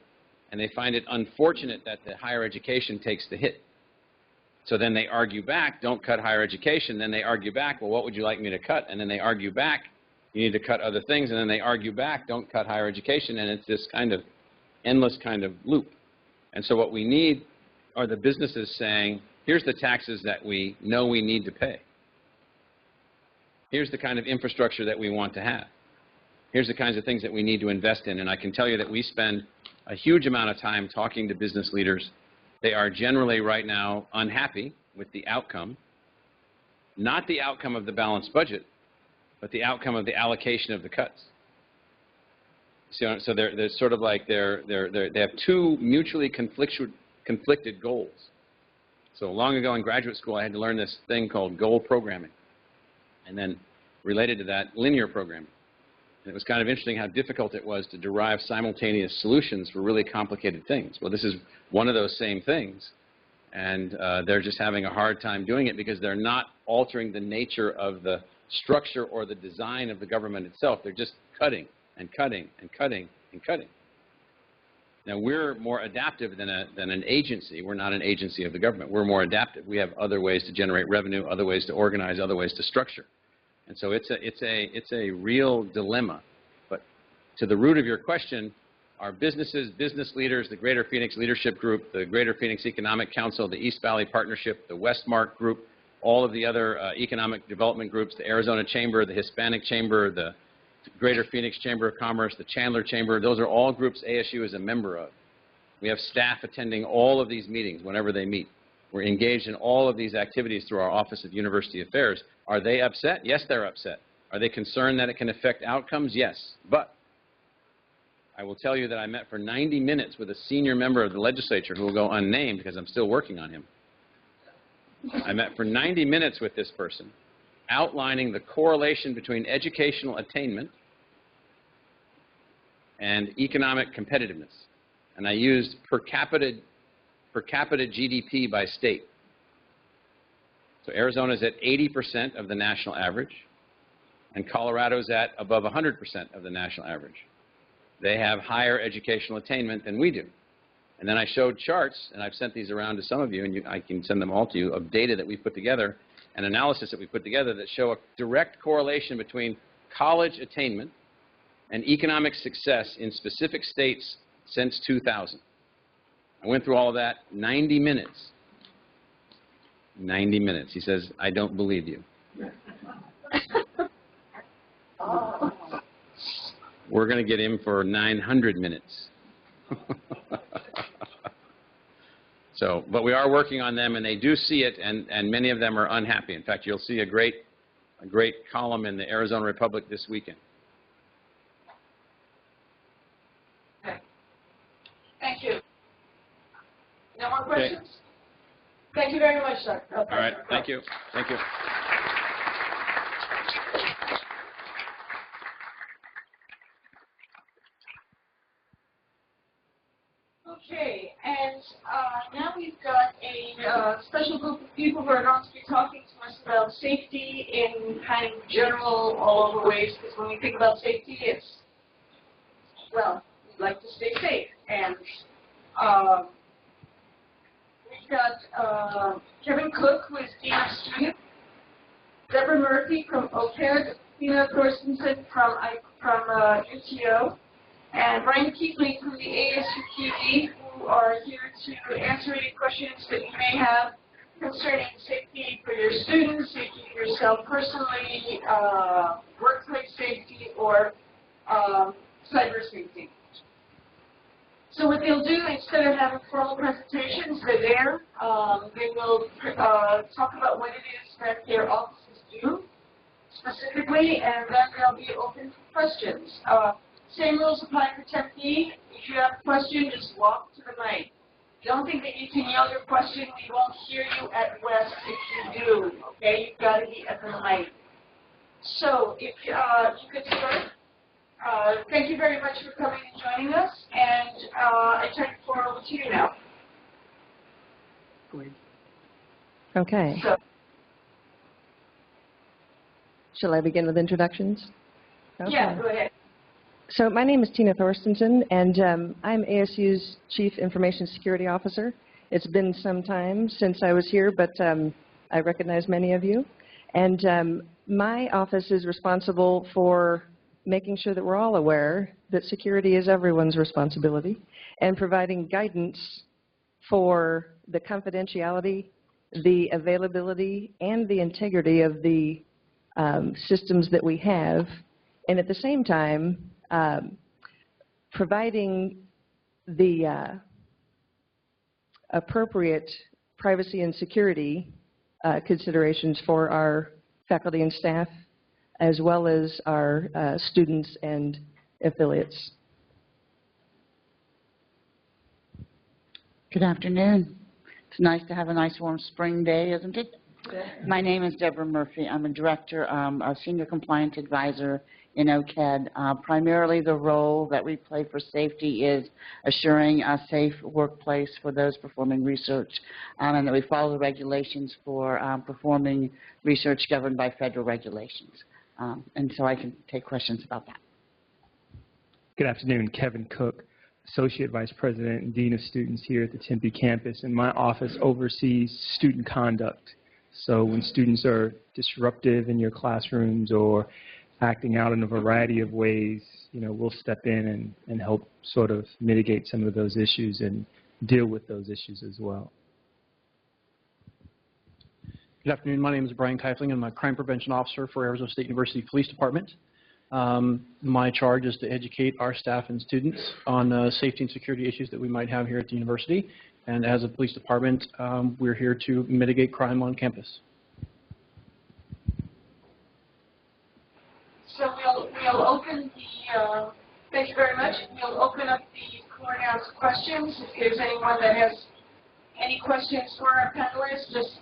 and they find it unfortunate that the higher education takes the hit. So then they argue back, don't cut higher education. Then they argue back, well, what would you like me to cut? And then they argue back, you need to cut other things. And then they argue back, don't cut higher education. And it's this kind of endless kind of loop. And so what we need are the businesses saying, here's the taxes that we know we need to pay. Here's the kind of infrastructure that we want to have. Here's the kinds of things that we need to invest in. And I can tell you that we spend a huge amount of time talking to business leaders. They are generally right now unhappy with the outcome, not the outcome of the balanced budget, but the outcome of the allocation of the cuts. So they're sort of like they have two mutually conflicted goals. So long ago in graduate school, I had to learn this thing called goal programming, and then related to that, linear programming. And it was kind of interesting how difficult it was to derive simultaneous solutions for really complicated things. Well, this is one of those same things, and they're just having a hard time doing it because they're not altering the nature of the structure or the design of the government itself. They're just cutting and cutting and cutting and cutting. Now, we're more adaptive than an agency. We're not an agency of the government. We're more adaptive. We have other ways to generate revenue, other ways to organize, other ways to structure. And so it's a real dilemma. But to the root of your question, our businesses, business leaders, the Greater Phoenix Leadership Group, the Greater Phoenix Economic Council, the East Valley Partnership, the Westmark Group, all of the other economic development groups, the Arizona Chamber, the Hispanic Chamber, the Greater Phoenix Chamber of Commerce, the Chandler Chamber, those are all groups ASU is a member of. We have staff attending all of these meetings whenever they meet. We're engaged in all of these activities through our Office of University Affairs. Are they upset? Yes, they're upset. Are they concerned that it can affect outcomes? Yes. But I will tell you that I met for 90 minutes with a senior member of the legislature who will go unnamed because I'm still working on him. I met for 90 minutes with this person, outlining the correlation between educational attainment and economic competitiveness. And I used per capita GDP by state. So Arizona is at 80% of the national average, and Colorado's at above 100% of the national average. They have higher educational attainment than we do. And then I showed charts, and I've sent these around to some of you, and I can send them all to you, of data that we put together, and analysis that we put together that show a direct correlation between college attainment and economic success in specific states since 2000. I went through all of that, 90 minutes. 90 minutes. He says, I don't believe you. We're going to get him for 900 minutes. So, but we are working on them, and they do see it, and many of them are unhappy. In fact, you'll see a great column in the Arizona Republic this weekend. Okay. Thank you. No more questions? Okay. Thank you very much, sir. All right. Thank you. Thank you. Okay, and now we've got a special group of people who are going to be talking to us about safety in kind of general, all over ways, because when we think about safety, it's, well, we'd like to stay safe. And we've got Kevin Cook, who is Dean of Students, Deborah Murphy from OPED, Tina Thorstensen from UTO, and Brian Keatley from the ASUPD, who are here to answer any questions that you may have concerning safety for your students, safety for yourself personally, workplace safety, or cyber safety. So what they'll do, instead of having formal presentations, they're there. They will talk about what it is that their offices do specifically, and then they'll be open for questions. Same rules apply for Tempe. If you have a question, just walk to the mic. Don't think that you can yell your question. We won't hear you at West if you do. Okay, you've got to be at the mic. So if you could start. Thank you very much for coming and joining us, and I turn the floor over to you now. Okay. So, shall I begin with introductions? Okay. Yeah, go ahead. So my name is Tina Thorstensen, and I'm ASU's Chief Information Security Officer. It's been some time since I was here, but I recognize many of you. And my office is responsible for making sure that we're all aware that security is everyone's responsibility, and providing guidance for the confidentiality, the availability, and the integrity of the systems that we have, and at the same time, providing the appropriate privacy and security considerations for our faculty and staff, as well as our students and affiliates. Good afternoon. It's nice to have a nice warm spring day, isn't it? My name is Deborah Murphy. I'm a director, a senior compliance advisor in OCAD. Primarily the role that we play for safety is assuring a safe workplace for those performing research, and that we follow the regulations for performing research governed by federal regulations. And so I can take questions about that. Good afternoon, Kevin Cook, Associate Vice President and Dean of Students here at the Tempe campus, and my office oversees student conduct. So when students are disruptive in your classrooms or acting out in a variety of ways, we'll step in and help sort of mitigate some of those issues and deal with those issues as well. Good afternoon. My name is Brian Keifling. I'm a crime prevention officer for Arizona State University Police Department. My charge is to educate our staff and students on safety and security issues that we might have here at the university. And as a police department, we're here to mitigate crime on campus. So we'll open the, thank you very much. We'll open up the floor now to questions. If there's anyone that has any questions for our panelists, just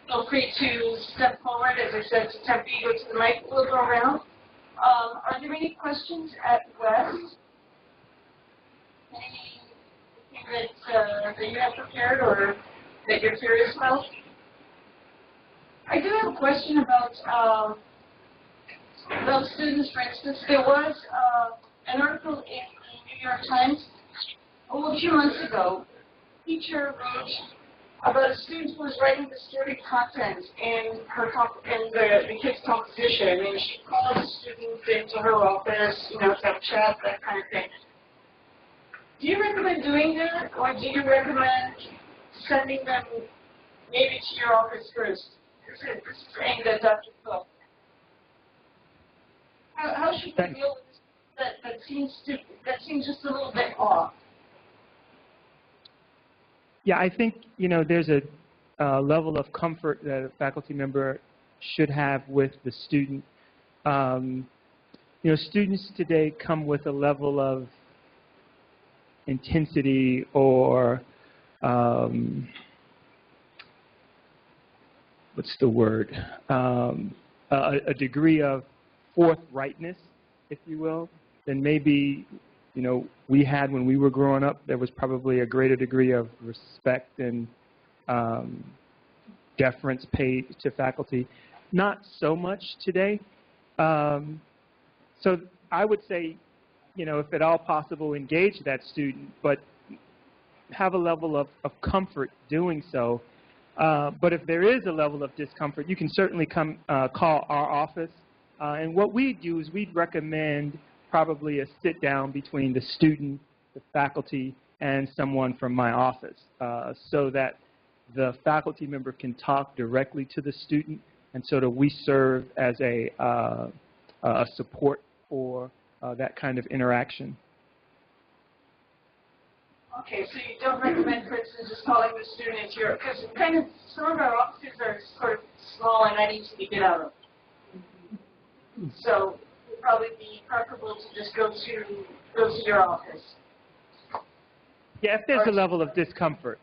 feel free to step forward. As I said, to Tempe, go to the mic, we'll go around. Are there any questions at West? Anything that you have prepared or that you're curious about? I do have a question about students, for instance. There was an article in the New York Times a few months ago. A teacher wrote about a student who was writing distorted content in the kid's composition, and she called the student into her office, to have a chat, that kind of thing. Do you recommend doing that, or do you recommend sending them maybe to your office first? This is aimed at Dr. Cook. How should we deal with this? That seems just a little bit off. Yeah, I think, there's a level of comfort that a faculty member should have with the student. Students today come with a level of intensity or, what's the word, a degree of forthrightness, if you will, than maybe we had when we were growing up. There was probably a greater degree of respect and deference paid to faculty. Not so much today. So I would say, if at all possible, engage that student, but have a level of comfort doing so. But if there is a level of discomfort, you can certainly come call our office. And what we do is we'd recommend probably a sit-down between the student, the faculty, and someone from my office so that the faculty member can talk directly to the student, and so that we serve as a support for that kind of interaction. Okay, so you don't recommend, for instance, just calling the student because kind of some of our offices are sort of small and not easy to get out of. So it would probably be preferable to just go to your office. Yeah, if there's a level of discomfort,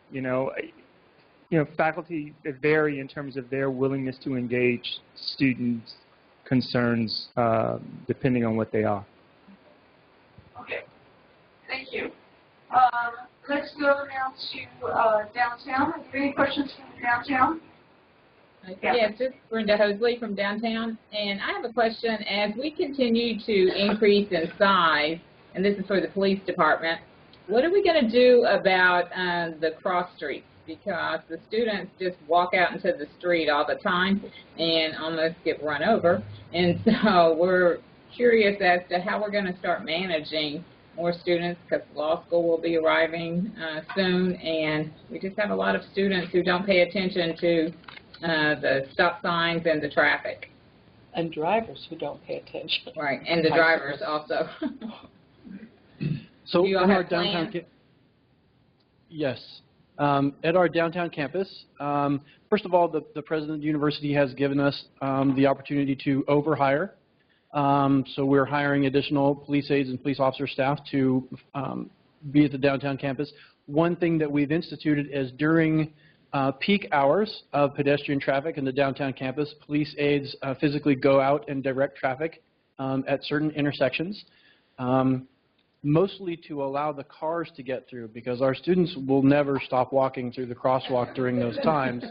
faculty vary in terms of their willingness to engage students' concerns depending on what they are. Okay, thank you. Let's go now to downtown. Are there any questions from downtown? Yeah, this is Brenda Hosley from downtown, and I have a question. As we continue to increase in size, and this is for the police department, what are we going to do about the cross streets? Because the students just walk out into the street all the time and almost get run over, and so we're curious as to how we're going to start managing more students, because law school will be arriving soon, and we just have a lot of students who don't pay attention to the stop signs and the traffic. And drivers who don't pay attention. Right, and the drivers also. So in our downtown yes. At our downtown campus, first of all, the president of the university has given us the opportunity to overhire. So we're hiring additional police aides and police officer staff to be at the downtown campus. One thing that we've instituted is during peak hours of pedestrian traffic in the downtown campus, police aides physically go out and direct traffic at certain intersections, mostly to allow the cars to get through, because our students will never stop walking through the crosswalk during those times.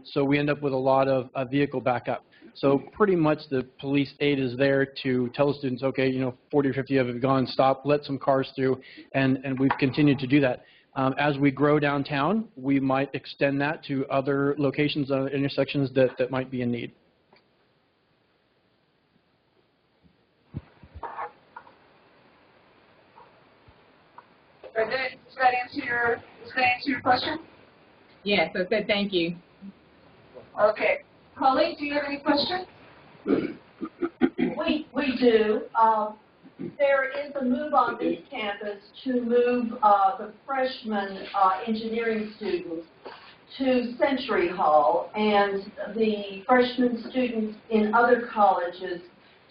So we end up with a lot of vehicle backup. So pretty much the police aide is there to tell the students, okay, 40 or 50 of you have gone, stop, let some cars through, and we've continued to do that. As we grow downtown, we might extend that to other locations, intersections that might be in need. Does that answer your question? Yes, I said thank you. Okay. Colleen, do you have any questions? We do. There is a move on this campus to move the freshman engineering students to Century Hall and the freshman students in other colleges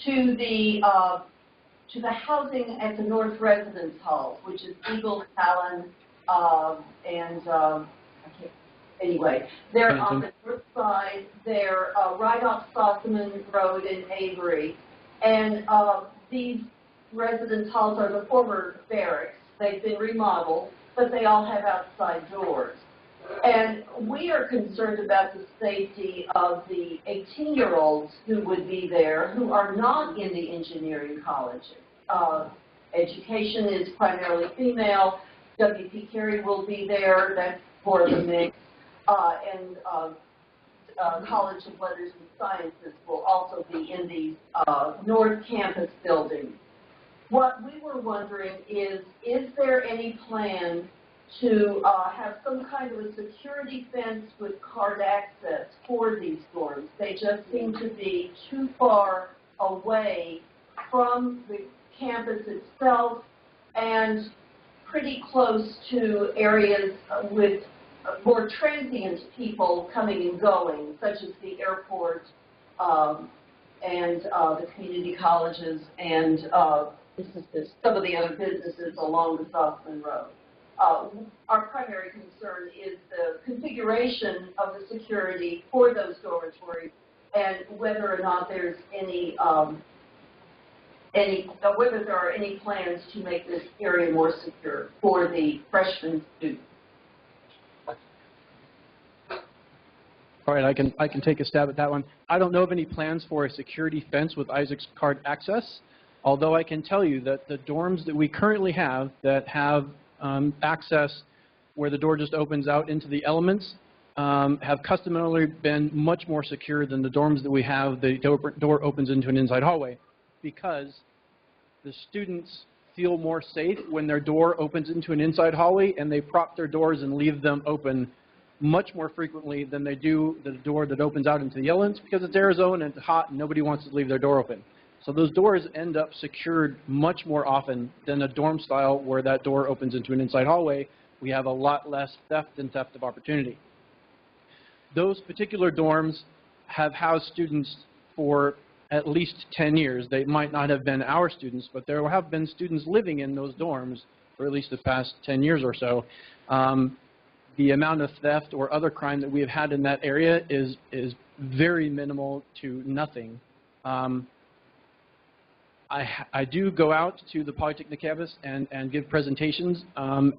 to the housing at the North Residence Hall, which is Eagle, Allen, anyway, they're on the north side. They're right off Sossaman Road in Avery. And these residence halls are the former barracks. They've been remodeled, but they all have outside doors. And we are concerned about the safety of the 18-year-olds who would be there who are not in the engineering colleges. Education is primarily female. W.P. Carey will be there. That's for the mix. And College of Letters and Sciences will also be in these North Campus buildings. What we were wondering is there any plan to have some kind of a security fence with card access for these dorms? They just seem to be too far away from the campus itself and pretty close to areas with more transient people coming and going, such as the airport and the community colleges and some of the other businesses along the Sossaman Road. Our primary concern is the configuration of the security for those dormitories and whether or not there's whether there are any plans to make this area more secure for the freshman students. All right, I can take a stab at that one. I don't know of any plans for a security fence with Isaac's card access, although I can tell you that the dorms that we currently have that have access where the door just opens out into the elements have customarily been much more secure than the dorms that we have the door opens into an inside hallway, because the students feel more safe when their door opens into an inside hallway and they prop their doors and leave them open much more frequently than they do the door that opens out into the elements, because it's Arizona and it's hot and nobody wants to leave their door open. So those doors end up secured much more often than a dorm style where that door opens into an inside hallway. We have a lot less theft and theft of opportunity. Those particular dorms have housed students for at least 10 years. They might not have been our students, but there have been students living in those dorms for at least the past 10 years or so. The amount of theft or other crime that we have had in that area is very minimal to nothing. I do go out to the Polytechnic campus and give presentations.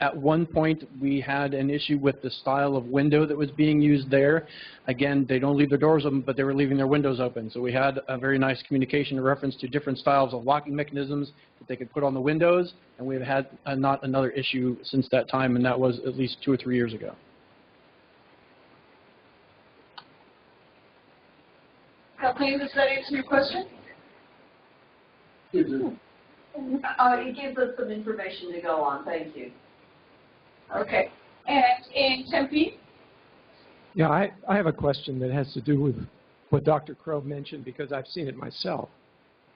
At one point, we had an issue with the style of window that was being used there. Again, they don't leave their doors open, but they were leaving their windows open. So we had a very nice communication in reference to different styles of locking mechanisms that they could put on the windows, and we've had not another issue since that time, and that was at least 2 or 3 years ago. Kathleen, does that answer your question? It gives us some information to go on. Thank you. Okay. And in Tempe? Yeah, I have a question that has to do with what Dr. Crow mentioned, because I've seen it myself,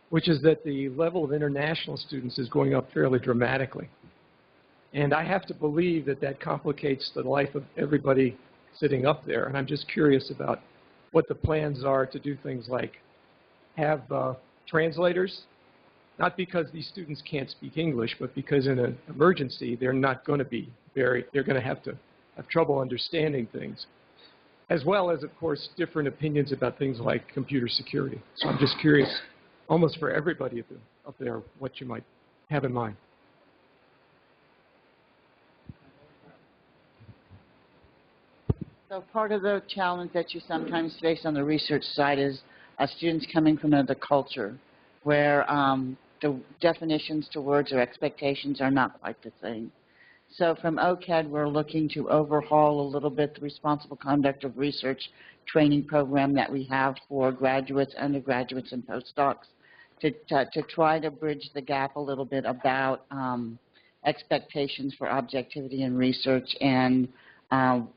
which is that the level of international students is going up fairly dramatically. And I have to believe that that complicates the life of everybody sitting up there. And I'm just curious about what the plans are to do things like have translators, not because these students can't speak English, but because in an emergency they're not going to be they're going to have trouble understanding things, as well as, of course, different opinions about things like computer security. So I'm just curious, almost for everybody up there, what you might have in mind. So part of the challenge that you sometimes face on the research side is students coming from another culture, where the definitions to words or expectations are not quite the same. So from OCAD, we're looking to overhaul a little bit the responsible conduct of research training program that we have for graduates, undergraduates, and postdocs to try to bridge the gap a little bit about expectations for objectivity in research and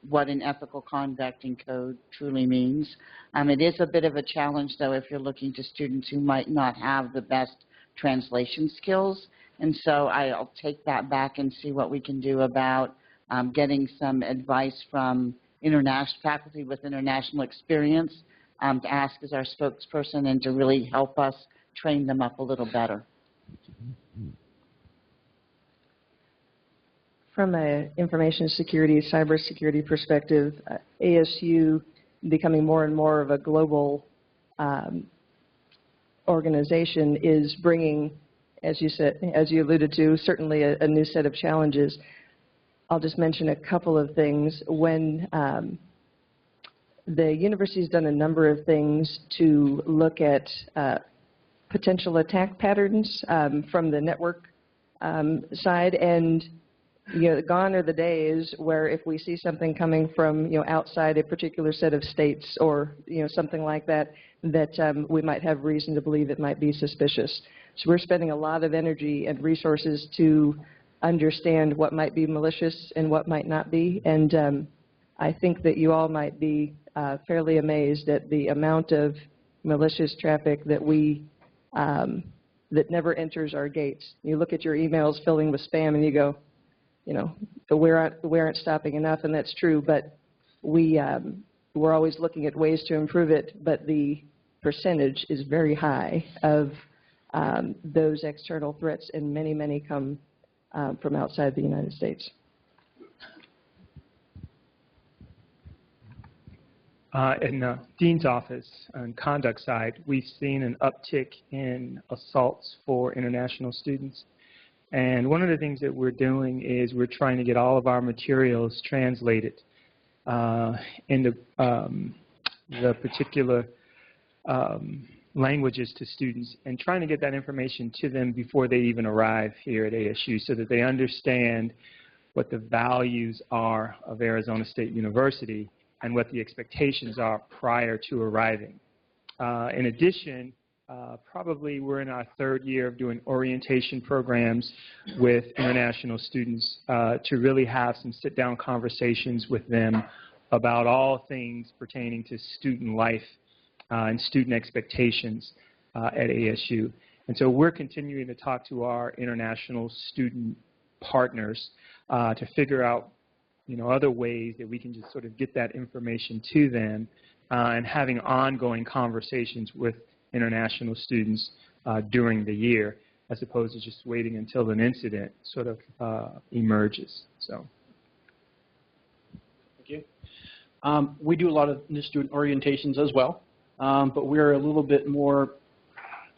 what an ethical conducting code truly means. It is a bit of a challenge, though, if you're looking to students who might not have the best translation skills. And so I'll take that back and see what we can do about getting some advice from international faculty with international experience to ask as our spokesperson and to really help us train them up a little better. From an information security, cybersecurity perspective, ASU becoming more and more of a global organization is bringing, as you said, as you alluded to, certainly a new set of challenges. I'll just mention a couple of things. When the university's done a number of things to look at potential attack patterns from the network side, and gone are the days where if we see something coming from outside a particular set of states or something like that, that we might have reason to believe it might be suspicious. So we're spending a lot of energy and resources to understand what might be malicious and what might not be, and I think that you all might be fairly amazed at the amount of malicious traffic that that never enters our gates. You look at your emails filling with spam and you go, we aren't stopping enough, and that's true, but we're always looking at ways to improve it, but the percentage is very high of those external threats, and many, many come from outside the United States. In the Dean's office on conduct side, we've seen an uptick in assaults for international students. And one of the things that we're doing is we're trying to get all of our materials translated into the particular languages to students and trying to get that information to them before they even arrive here at ASU so that they understand what the values are of Arizona State University and what the expectations are prior to arriving. In addition, probably we're in our third year of doing orientation programs with international students to really have some sit-down conversations with them about all things pertaining to student life and student expectations at ASU. And so we're continuing to talk to our international student partners to figure out other ways that we can just sort of get that information to them and having ongoing conversations with international students during the year, as opposed to just waiting until an incident sort of emerges. So, thank you. We do a lot of new student orientations as well, but we're a little bit more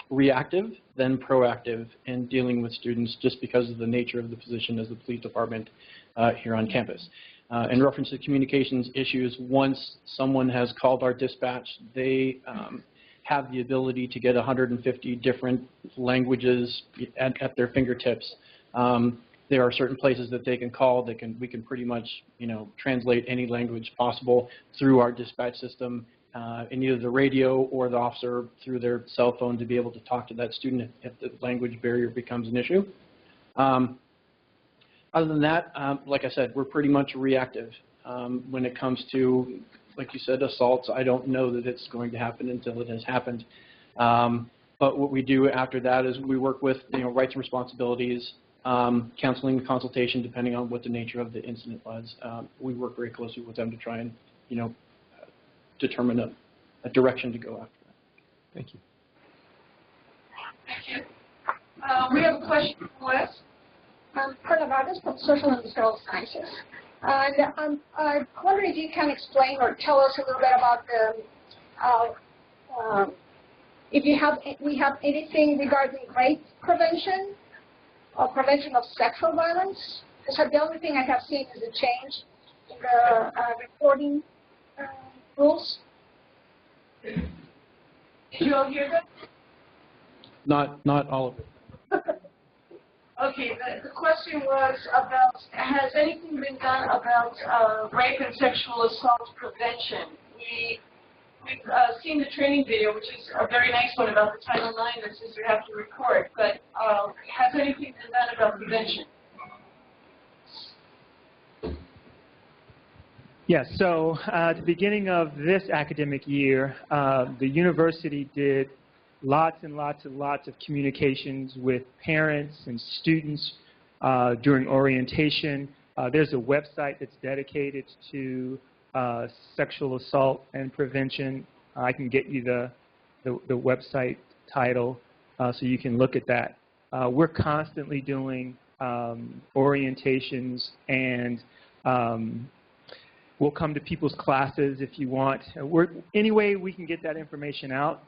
reactive than proactive in dealing with students just because of the nature of the position as the police department here on campus. In reference to communications issues, once someone has called our dispatch, they have the ability to get 150 different languages at their fingertips. There are certain places that they can call. We can pretty much translate any language possible through our dispatch system in either the radio or the officer through their cell phone to be able to talk to that student if the language barrier becomes an issue. Other than that, like I said, we're pretty much reactive when it comes to, like you said, assaults. I don't know that it's going to happen until it has happened. But what we do after that is we work with rights and responsibilities, counseling and consultation, depending on what the nature of the incident was. We work very closely with them to try and determine a direction to go after that. Thank you. Thank you. We have a question from Wes. Carla Vargas from Social and Industrial Sciences. And I'm wondering if you can explain or tell us a little bit about the, if we have anything regarding rape prevention or prevention of sexual violence. Because the only thing I have seen is a change in the reporting rules. Did you all hear that? Not all of it. Okay, the question was about, has anything been done about rape and sexual assault prevention? We've seen the training video, which is a very nice one about the Title IX that says you have to report, but has anything been done about prevention? Yes, so at the beginning of this academic year, the university did lots and lots and lots of communications with parents and students during orientation. There's a website that's dedicated to sexual assault and prevention. I can get you the website title so you can look at that. We're constantly doing orientations, and we'll come to people's classes if you want. Any way we can get that information out,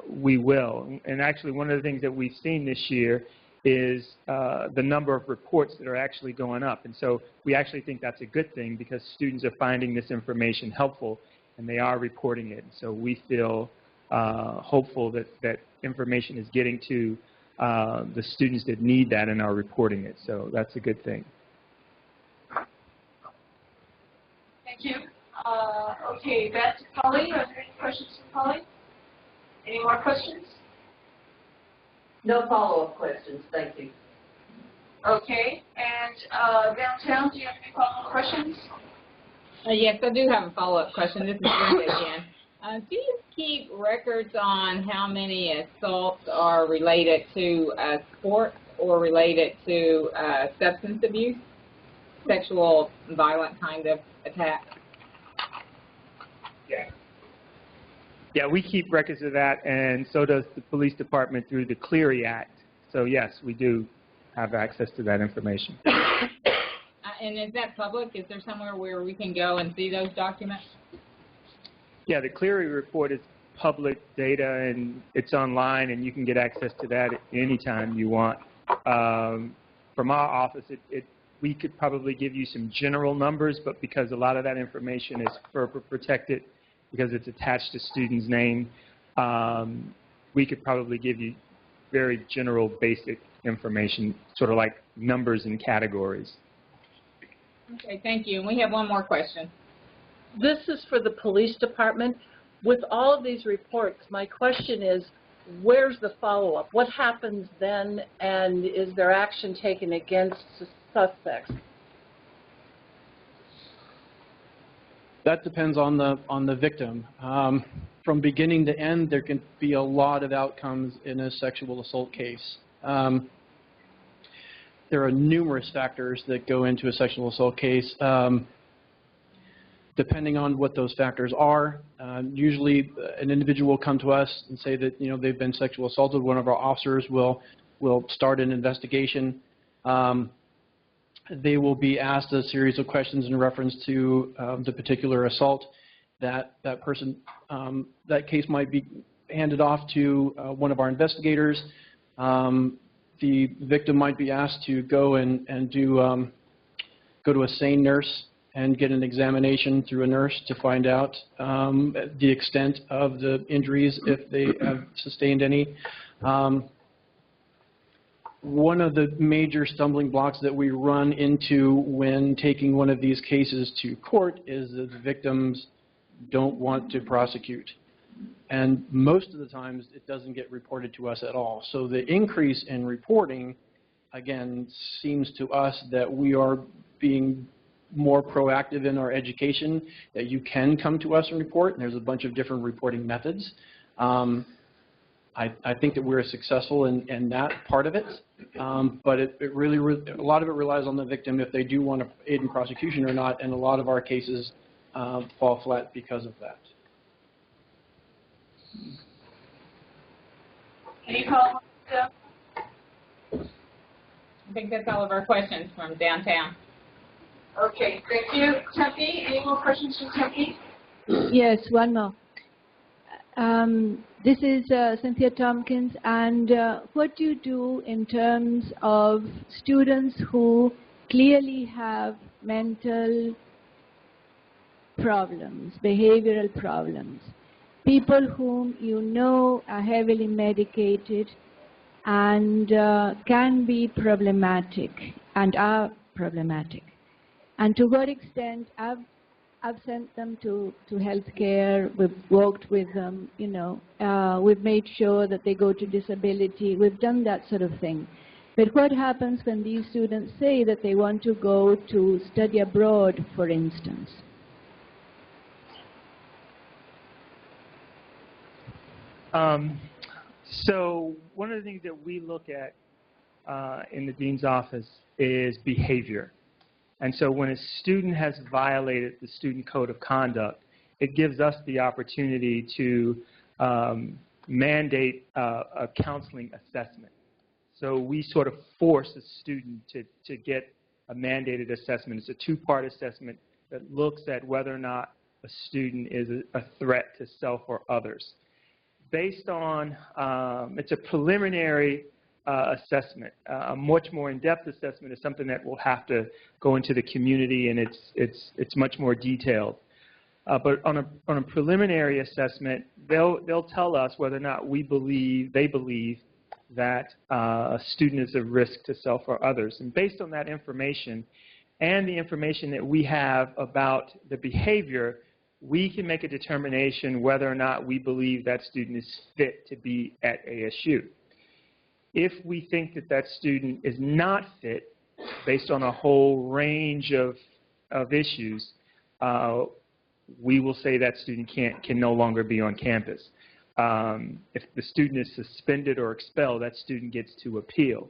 we will. And actually, one of the things that we've seen this year is the number of reports that are actually going up. And so we actually think that's a good thing because students are finding this information helpful, and they are reporting it. So we feel hopeful that information is getting to the students that need that and are reporting it. So that's a good thing. Thank you. Okay, back to Polly. Are there any questions from Polly? Any more questions? No follow-up questions, thank you. Okay, and downtown, do you have any follow-up questions? Yes, I do have a follow-up question. This is Brenda again. Do you keep records on how many assaults are related to sports or related to substance abuse, sexual violent kind of attack? Yeah. Yeah, we keep records of that, and so does the police department through the Clery Act. So yes, we do have access to that information. And is that public? Is there somewhere where we can go and see those documents? Yeah, the Clery report is public data, and it's online, and you can get access to that at any time you want. From our office, we could probably give you some general numbers, but because a lot of that information is FERPA protected, because it's attached to student's name, we could probably give you very general, basic information, sort of like numbers and categories. Okay, thank you. And we have one more question. This is for the police department. With all of these reports, my question is, where's the follow-up? What happens then, and is there action taken against suspects? That depends on the victim. From beginning to end, there can be a lot of outcomes in a sexual assault case. There are numerous factors that go into a sexual assault case. Depending on what those factors are, usually an individual will come to us and say that they've been sexually assaulted. One of our officers will start an investigation. They will be asked a series of questions in reference to the particular assault. That case might be handed off to one of our investigators. The victim might be asked to go and go to a SANE nurse and get an examination through a nurse to find out the extent of the injuries if they have sustained any. One of the major stumbling blocks that we run into when taking one of these cases to court is that the victims don't want to prosecute. And most of the times it doesn't get reported to us at all. So the increase in reporting, again, seems to us that we are being more proactive in our education, that you can come to us and report, and there's a bunch of different reporting methods. I think that we're successful in that part of it, but a lot of it relies on the victim if they do want to aid in prosecution or not, and a lot of our cases fall flat because of that. Any follow-up? I think that's all of our questions from downtown. Okay, thank you. Tempe, any more questions from Tempe? Yes, one more. This is Cynthia Tompkins, and what do you do in terms of students who clearly have mental problems, behavioral problems, people whom you know are heavily medicated and can be problematic and are problematic? And to what extent I've sent them to healthcare, we've worked with them, we've made sure that they go to disability, we've done that sort of thing. But what happens when these students say that they want to go to study abroad, for instance? So one of the things that we look at in the dean's office is behavior. And so when a student has violated the student code of conduct, it gives us the opportunity to mandate a counseling assessment. So we sort of force a student to get a mandated assessment. It's a two-part assessment that looks at whether or not a student is a threat to self or others. Based on, it's a preliminary assessment. A much more in-depth assessment is something that will have to go into the community, and it's much more detailed. But on a preliminary assessment, they'll tell us whether or not they believe that a student is a risk to self or others. And based on that information and the information that we have about the behavior, we can make a determination whether or not we believe that student is fit to be at ASU. If we think that that student is not fit, based on a whole range of issues, we will say that student can no longer be on campus. If the student is suspended or expelled, that student gets to appeal.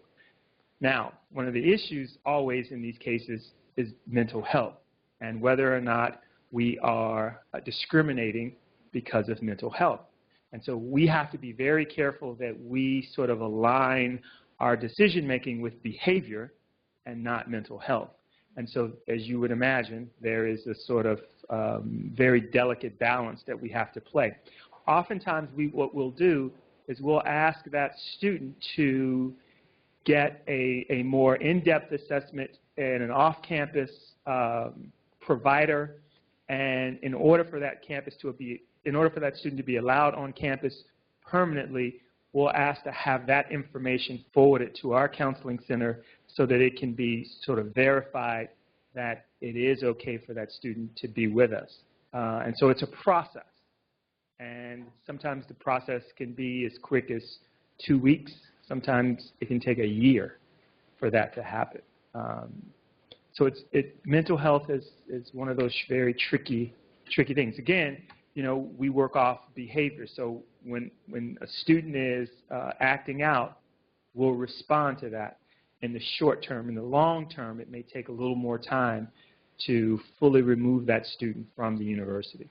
Now, one of the issues always in these cases is mental health and whether or not we are discriminating because of mental health. And so we have to be very careful that we sort of align our decision-making with behavior and not mental health. And so, as you would imagine, there is a sort of very delicate balance that we have to play. Oftentimes, what we'll do is we'll ask that student to get a more in-depth assessment in an off-campus provider, and in order for that student to be allowed on campus permanently, we'll ask to have that information forwarded to our counseling center so that it can be sort of verified that it is okay for that student to be with us. And so it's a process. And sometimes the process can be as quick as 2 weeks. Sometimes it can take a year for that to happen. So mental health is one of those very tricky things. Again, you know, we work off behavior. So when a student is acting out, we'll respond to that in the short term. In the long term, it may take a little more time to fully remove that student from the university.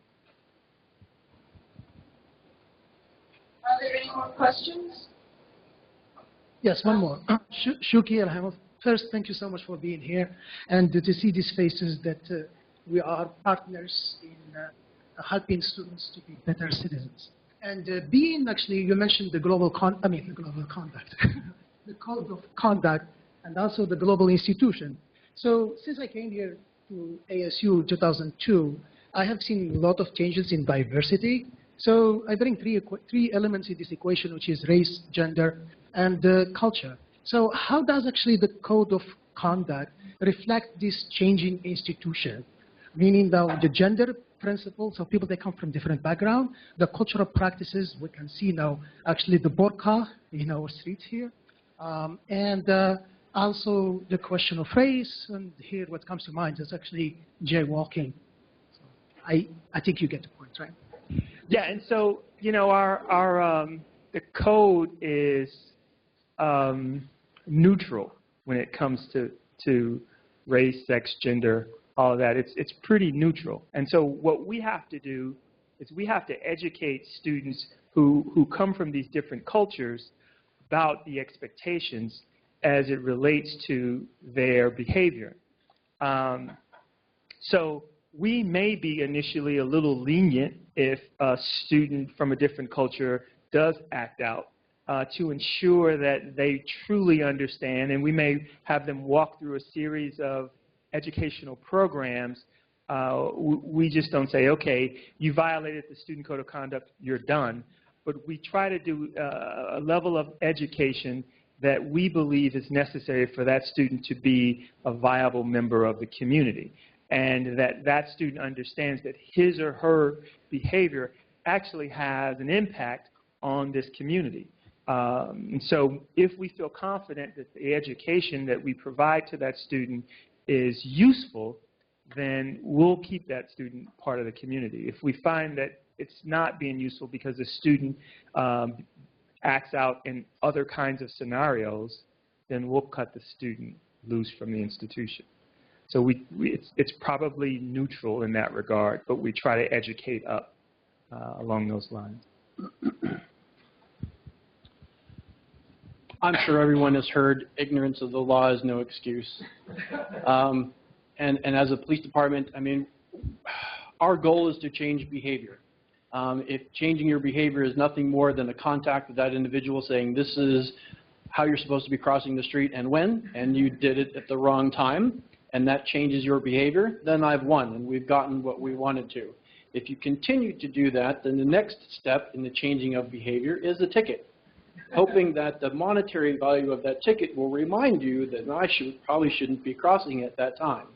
Are there any more questions? Yes, one more. Shuki Alhamov. First, thank you so much for being here and to see these faces that we are partners in helping students to be better citizens. And being actually, you mentioned the global conduct, the code of conduct, and also the global institution. So since I came here to ASU 2002, I have seen a lot of changes in diversity. So I bring three elements in this equation, which is race, gender, and culture. So how does actually the code of conduct reflect this changing institution? Meaning the gender principles of people that come from different backgrounds, the cultural practices, we can see now actually the burqa in our streets here, and also the question of race, and here what comes to mind is actually jaywalking. So I think you get the point, right? Yeah, and so, you know, the code is neutral when it comes to race, sex, gender, all of that. It's pretty neutral. And so what we have to do is we have to educate students who come from these different cultures about the expectations as it relates to their behavior. So we may be initially a little lenient if a student from a different culture does act out to ensure that they truly understand, and we may have them walk through a series of educational programs. We just don't say, okay, you violated the student code of conduct, you're done. But we try to do a level of education that we believe is necessary for that student to be a viable member of the community, and that student understands that his or her behavior actually has an impact on this community. And so if we feel confident that the education that we provide to that student is useful, then we'll keep that student part of the community. If we find that it's not being useful because the student acts out in other kinds of scenarios, then we'll cut the student loose from the institution. So it's probably neutral in that regard, but we try to educate up along those lines. I'm sure everyone has heard ignorance of the law is no excuse. And as a police department, I mean, our goal is to change behavior. If changing your behavior is nothing more than a contact with that individual saying this is how you're supposed to be crossing the street and when, and you did it at the wrong time, and that changes your behavior, then I've won and we've gotten what we wanted to. If you continue to do that, then the next step in the changing of behavior is a ticket, hoping that the monetary value of that ticket will remind you that I probably shouldn't be crossing at that time.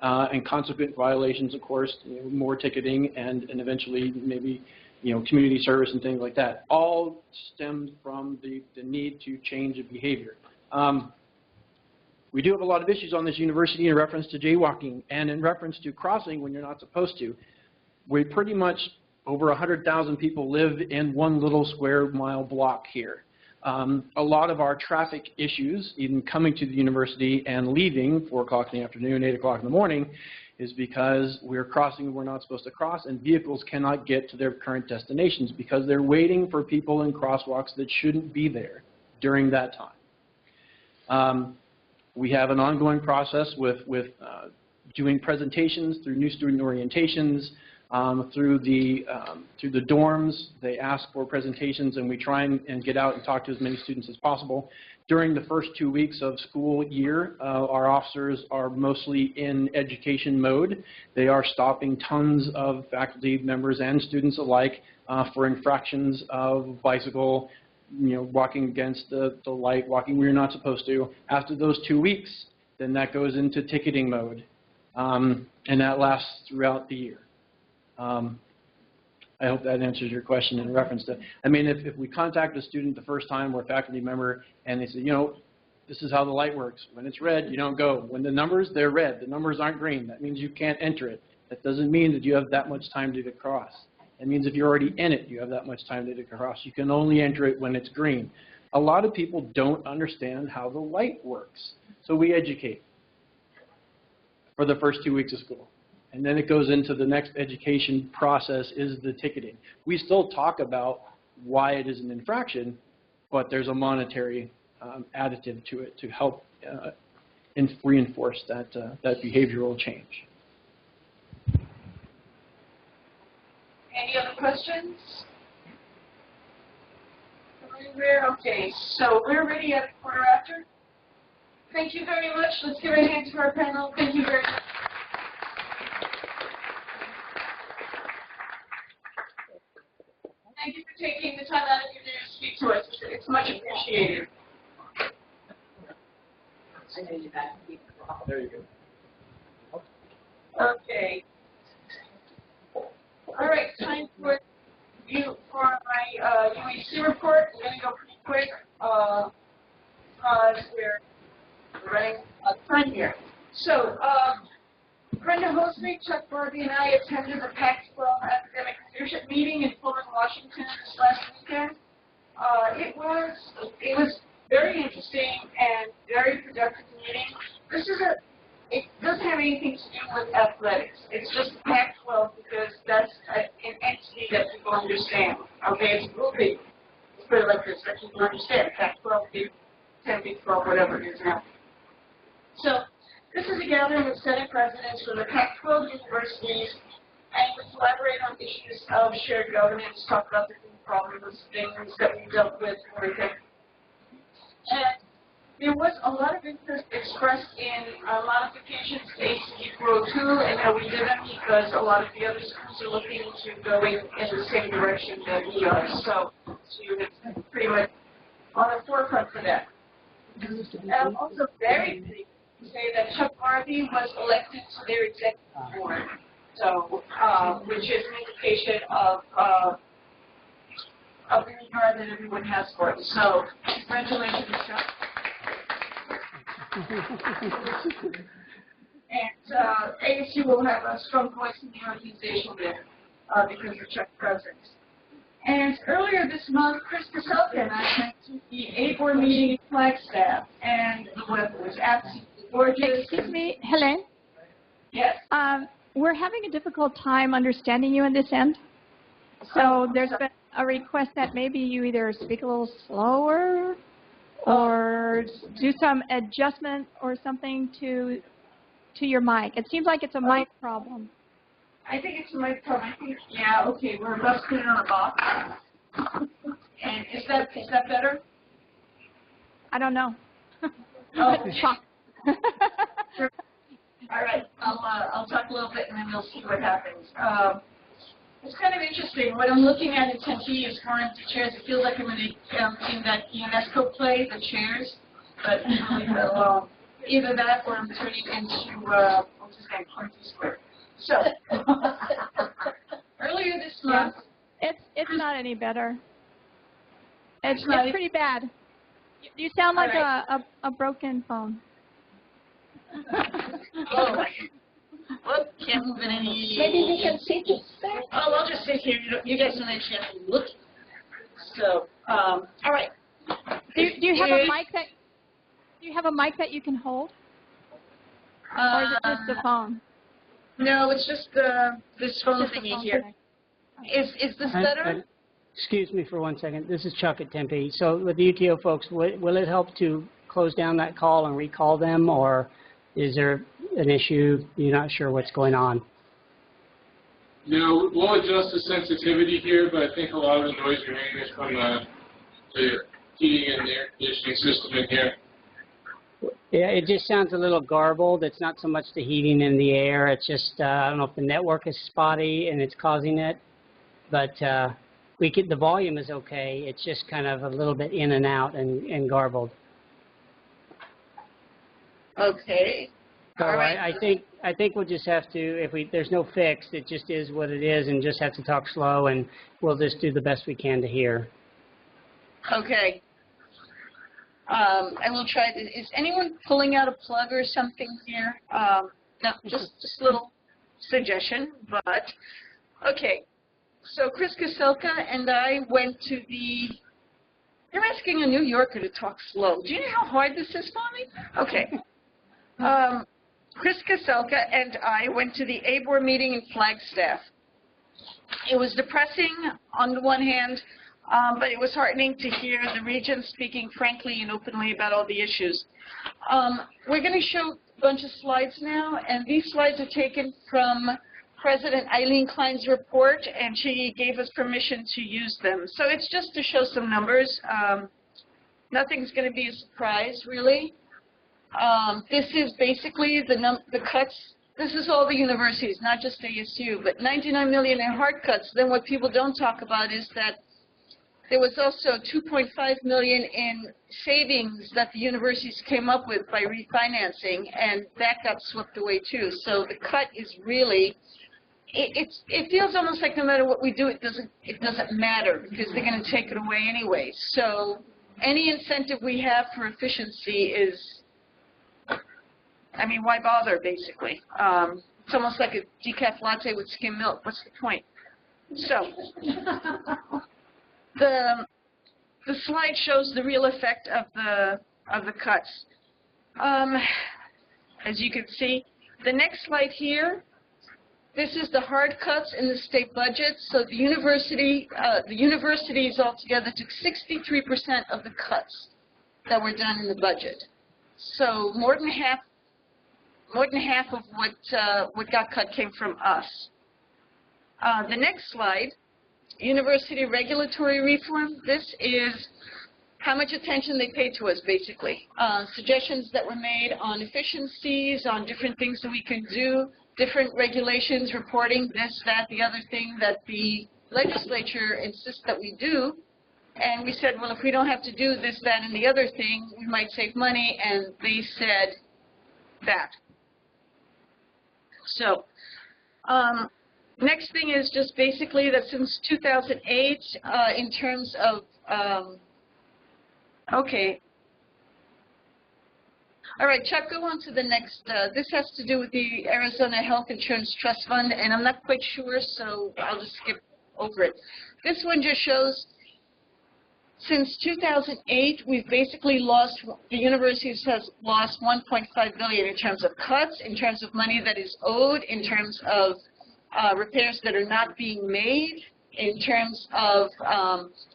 And consequent violations, of course, more ticketing and eventually maybe community service and things like that, all stemmed from the need to change a behavior. We do have a lot of issues on this university in reference to jaywalking and in reference to crossing when you're not supposed to. We pretty much, over 100,000 people live in one little square mile block here. A lot of our traffic issues, even coming to the university and leaving 4 o'clock in the afternoon, 8 o'clock in the morning, is because we're crossing when we're not supposed to cross, and vehicles cannot get to their current destinations because they're waiting for people in crosswalks that shouldn't be there during that time. We have an ongoing process with doing presentations through new student orientations, through the dorms. They ask for presentations, and we try and get out and talk to as many students as possible. During the first 2 weeks of school year, our officers are mostly in education mode. They are stopping tons of faculty members and students alike for infractions of bicycle, walking against the light, walking where you're not supposed to. After those 2 weeks, then that goes into ticketing mode, and that lasts throughout the year. I hope that answers your question in reference to, I mean, if we contact a student the first time or a faculty member and they say, this is how the light works. When it's red, you don't go. When the numbers, they're red. The numbers aren't green. That means you can't enter it. That doesn't mean that you have that much time to get across. It means if you're already in it, you have that much time to get across. You can only enter it when it's green. A lot of people don't understand how the light works. So we educate for the first 2 weeks of school. And then it goes into the next education process is the ticketing. We still talk about why it is an infraction, but there's a monetary additive to it to help reinforce that behavioral change. Any other questions? Okay, so we're ready at 1:15. Thank you very much. Let's give a hand to our panel. Thank you very much. Thank you for taking the time out of your day to speak to us. It's much appreciated. There you go. Okay. All right, time for my UEC report. I'm going to go pretty quick because we're running out of time here. So, Brenda Hosby, Chuck Barbie, and I attended the Pac-12 academic leadership meeting in Pullman, Washington this last weekend. It was very interesting and very productive meeting. It doesn't have anything to do with athletics. It's just Pac-12 because that's an entity that people understand. Okay, it's a little big. Let's put it like this, that people understand. Pac-12, Big 10, Big 12, whatever it is now. So this is a gathering of Senate presidents from the Pac-12 universities, and we collaborate on issues of shared governance, talk about the problems, things that we dealt with, and everything. And there was a lot of interest expressed in modifications to ACD 402 and how we did them because a lot of the other schools are looking into going in the same direction that we are. So you're pretty much on the forefront for that. I'm also very pleased to say that Chuck Barbie was elected to their executive board, so which is an indication of the regard that everyone has for it. So congratulations, Chuck. And ASU will have a strong voice in the organization there. because of Chuck's presence. And earlier this month, Chris Kaselka and I went to the ABOR meeting in Flagstaff, and the weather was absolutely gorgeous. Excuse me, Helen? Yes. We're having a difficult time understanding you in this end. So there's been a request that maybe you either speak a little slower or do some adjustment or something to your mic. It seems like it's a mic problem. I think it's a mic problem. I think, yeah, okay, we're about to put it on a box. And is that better? I don't know. Oh, all right, I'll talk a little bit and then we'll see what happens. It's kind of interesting. What I'm looking at in Tempe is more empty chairs. It feels like I'm in that UNESCO play, The Chairs, but I'll leave that alone. Either that or I'm turning into, what's his name, Quincy Square. So, earlier this month... It's not any better. It's pretty bad. You sound like a broken phone. Oh, well, can't move in any... Maybe we can sit just there. Oh, I'll just sit here. You guys don't have a chance to look. So, all right. Do you have a mic that... Do you have a mic that you can hold? Or is it just a phone? No, it's just this phone thingy here. Is this better? Excuse me for 1 second. This is Chuck at Tempe. So with the UTO folks, will it help to close down that call and recall them, or is there an issue? You're not sure what's going on? No, we'll adjust the sensitivity here, but I think a lot of the noise you're hearing is from the heating and air conditioning system in here. Yeah, it just sounds a little garbled. It's not so much the heating in the air. It's just, I don't know if the network is spotty and it's causing it. But the volume is okay. It's just kind of a little bit in and out and garbled. Okay. So I think we'll just have to, there's no fix, it just is what it is, and just have to talk slow, and we'll just do the best we can to hear. Okay. I will try to, is anyone pulling out a plug or something here? No, just a little suggestion, but, okay. So Chris Kaselka and I went to you're asking a New Yorker to talk slow. Do you know how hard this is for me? Okay. Chris Kaselka and I went to the ABOR meeting in Flagstaff. It was depressing on the one hand, but it was heartening to hear the region speaking frankly and openly about all the issues. We're going to show a bunch of slides now, and these slides are taken from President Eileen Klein's report, and she gave us permission to use them. So it's just to show some numbers. Nothing's going to be a surprise, really. This is basically the cuts. This is all the universities, not just ASU, but 99 million in hard cuts. Then what people don't talk about is that there was also 2.5 million in savings that the universities came up with by refinancing, and that got swept away too. So the cut is really, it feels almost like no matter what we do, it doesn't matter because they're going to take it away anyway. So any incentive we have for efficiency is, I mean, why bother, basically? It's almost like a decaf latte with skim milk. What's the point? So the slide shows the real effect of the cuts. As you can see, the next slide here, this is the hard cuts in the state budget. So the universities altogether took 63% of the cuts that were done in the budget. So more than half of what got cut came from us. The next slide, university regulatory reform. This is how much attention they paid to us, basically. Suggestions that were made on efficiencies, on different things that we can do, different regulations, reporting, this, that, the other thing that the legislature insists that we do. And we said, well, if we don't have to do this, that, and the other thing, we might save money, and they said that. So, next thing is just basically that since 2008, in terms of, okay, All right, Chuck, go on to the next. This has to do with the Arizona Health Insurance Trust Fund, and I'm not quite sure, so I'll just skip over it. This one just shows since 2008, we've basically lost, the universities has lost $1.5 billion in terms of cuts, in terms of money that is owed, in terms of repairs that are not being made, in terms of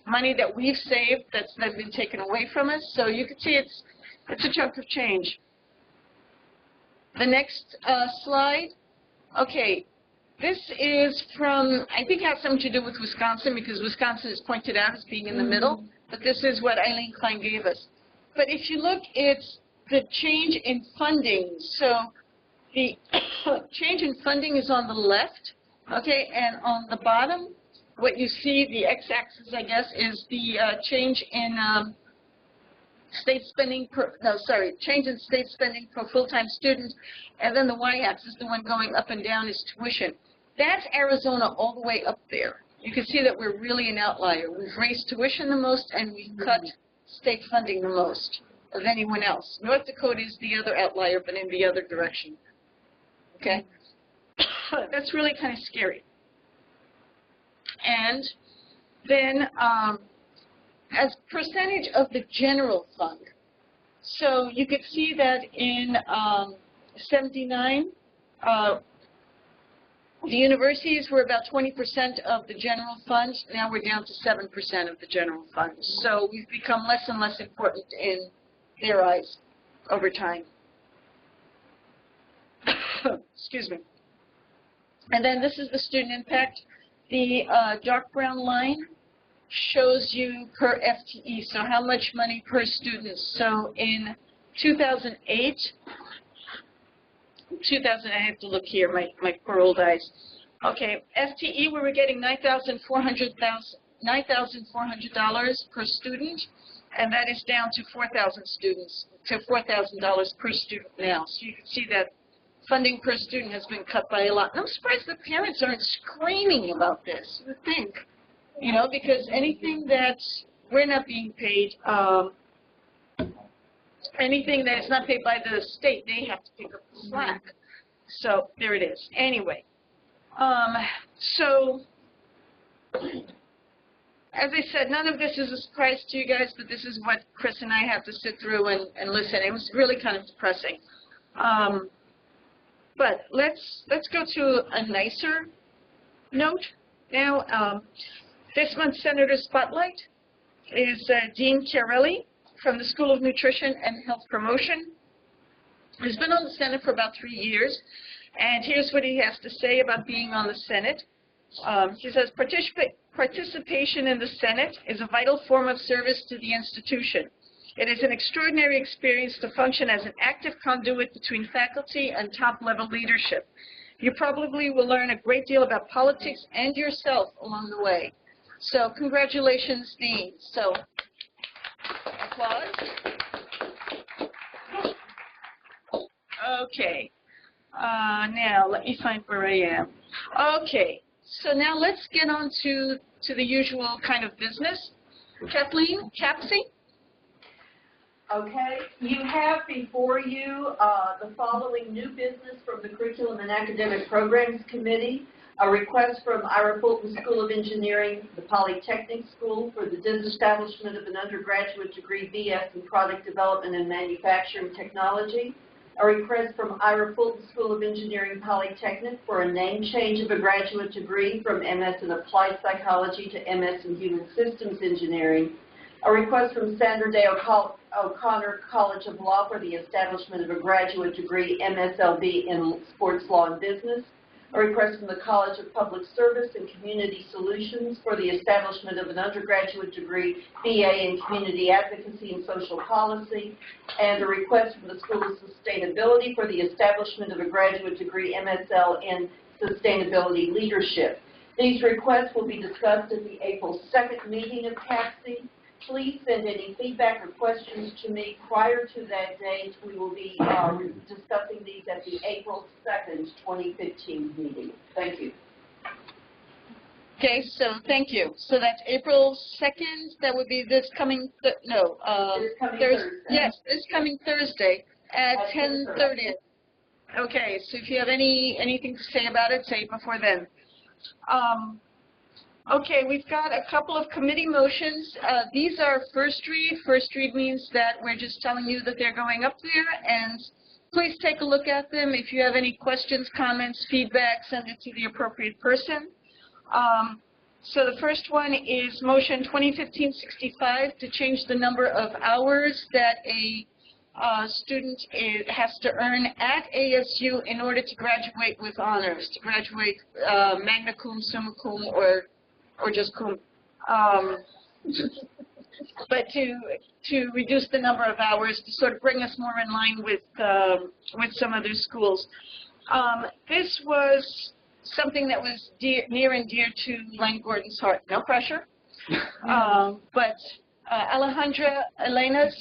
money that we've saved that's then been taken away from us. So you can see it's a chunk of change. The next slide. Okay, this is from, I think it has something to do with Wisconsin, because Wisconsin is pointed out as being in the middle, but this is what Eileen Klein gave us. But if you look, it's the change in funding. So the change in funding is on the left, okay, and on the bottom, what you see, the x-axis, I guess, is the change in state spending change in state spending per full-time student, and then the y-axis, the one going up and down, is tuition. That's Arizona all the way up there. You can see that we're really an outlier. We've raised tuition the most, and we've cut state funding the most of anyone else. North Dakota is the other outlier, but in the other direction. Okay? That's really kind of scary. And then as percentage of the general fund, so you could see that in 79, the universities were about 20% of the general fund. Now we're down to 7% of the general fund. So we've become less and less important in their eyes over time. Excuse me. And then this is the student impact. The dark brown line shows you per FTE, so how much money per student. So in 2008, I have to look here, my poor old eyes. Okay, FTE, we were getting $9,400 per student, and that is down to $4,000 per student now. So you can see that funding per student has been cut by a lot. And I'm surprised the parents aren't screaming about this, you would think, you know, because anything that we're not being paid, anything that is not paid by the state, they have to pick up the slack. So there it is. Anyway, so as I said, none of this is a surprise to you guys, but this is what Chris and I have to sit through and listen. It was really kind of depressing. But let's go to a nicer note now. This month's Senator Spotlight is Dean Chiarelli from the School of Nutrition and Health Promotion. He's been on the Senate for about 3 years, and here's what he has to say about being on the Senate. He says, participation in the Senate is a vital form of service to the institution. It is an extraordinary experience to function as an active conduit between faculty and top-level leadership. You probably will learn a great deal about politics and yourself along the way. So congratulations, Dean. So applause. Okay. Now let me find where I am. Okay. So now let's get on to the usual kind of business. Kathleen, Capsy? Okay, you have before you the following new business from the Curriculum and Academic Programs Committee, a request from Ira Fulton School of Engineering, the Polytechnic School, for the disestablishment of an undergraduate degree BS in Product Development and Manufacturing Technology, a request from Ira Fulton School of Engineering Polytechnic for a name change of a graduate degree from MS in Applied Psychology to MS in Human Systems Engineering, a request from Sandra Day O'Connor College of Law for the establishment of a graduate degree MSLB in Sports Law and Business, a request from the College of Public Service and Community Solutions for the establishment of an undergraduate degree BA in Community Advocacy and Social Policy, and a request from the School of Sustainability for the establishment of a graduate degree MSL in Sustainability Leadership. These requests will be discussed at the April 2nd meeting of CAPSI. Please send any feedback or questions to me prior to that date. We will be discussing these at the April 2nd, 2015 meeting. Thank you. Okay, so thank you. So that's April 2nd. That would be this coming, this coming Thursday. Yes, this coming Thursday. At 10:30. Okay, so if you have anything to say about it, say it before then. Okay, we've got a couple of committee motions. These are first read. First read means that we're just telling you that they're going up there, and please take a look at them. If you have any questions, comments, feedback, send it to the appropriate person. So the first one is motion 2015-65 to change the number of hours that a student has to earn at ASU in order to graduate with honors, to graduate magna cum, summa cum, or just cum. But to reduce the number of hours to sort of bring us more in line with some other schools. This was something that was near and dear to Len Gordon's heart. No pressure. But Alejandra Elenas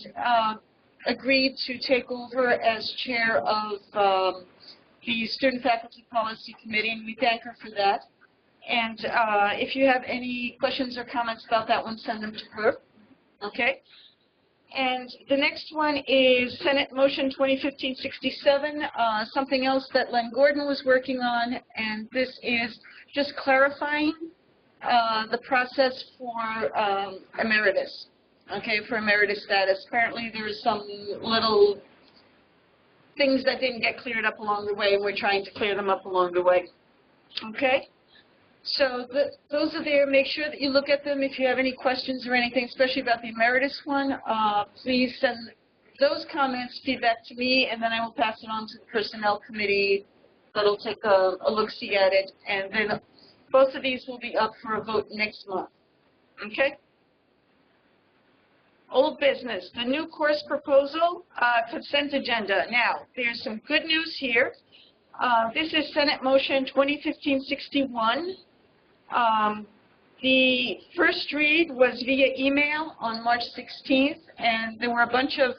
agreed to take over as chair of the Student Faculty Policy Committee, and we thank her for that. And if you have any questions or comments about that one, send them to her. Okay? And the next one is Senate Motion 2015-67, something else that Len Gordon was working on, and this is just clarifying the process for emeritus. Okay, for emeritus status. Apparently there are some little things that didn't get cleared up along the way, and we're trying to clear them up along the way. Okay? So those are there. Make sure that you look at them. If you have any questions or anything, especially about the emeritus one, please send those comments, feedback to me, and then I will pass it on to the Personnel Committee that'll take a look-see at it. And then both of these will be up for a vote next month. Okay? Old business, the new course proposal, consent agenda. Now, there's some good news here. This is Senate Motion 2015-61. The first read was via email on March 16th, and there were a bunch of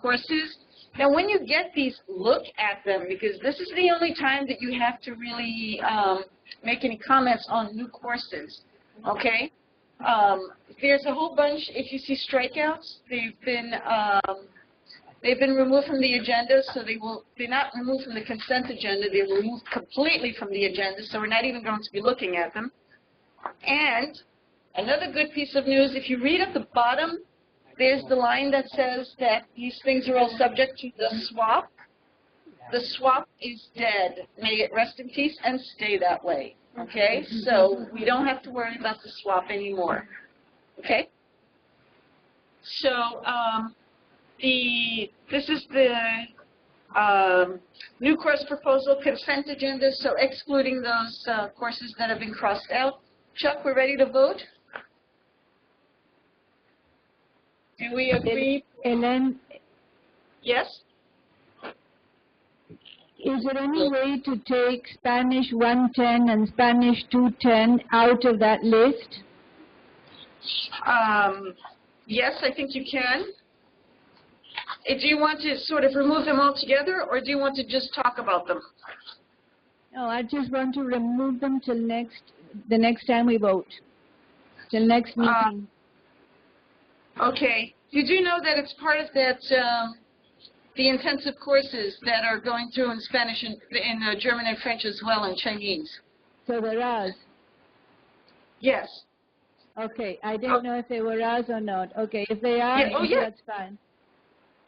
courses. Now, when you get these, look at them, because this is the only time that you have to really make any comments on new courses, okay? There's a whole bunch. If you see strikeouts, they've been removed from the agenda, so they're not removed from the consent agenda. They're removed completely from the agenda, so we're not even going to be looking at them. And another good piece of news, if you read at the bottom, there's the line that says that these things are all subject to the swap. The swap is dead. May it rest in peace and stay that way. Okay? So we don't have to worry about the swap anymore. Okay? So this is the new course proposal consent agenda, so excluding those courses that have been crossed out. Chuck, we're ready to vote? Do we agree? Ellen? Yes? Is there any way to take Spanish 110 and Spanish 210 out of that list? Yes, I think you can. Do you want to sort of remove them altogether, or do you want to just talk about them? No, I just want to remove them till the next time we vote, till next meeting. Okay. You do know that it's part of that, the intensive courses that are going through in Spanish and in German and French as well, and Chinese. So there are? Yes. Okay, I didn't know if they were ours or not. Okay, if they are, yeah. That's fine.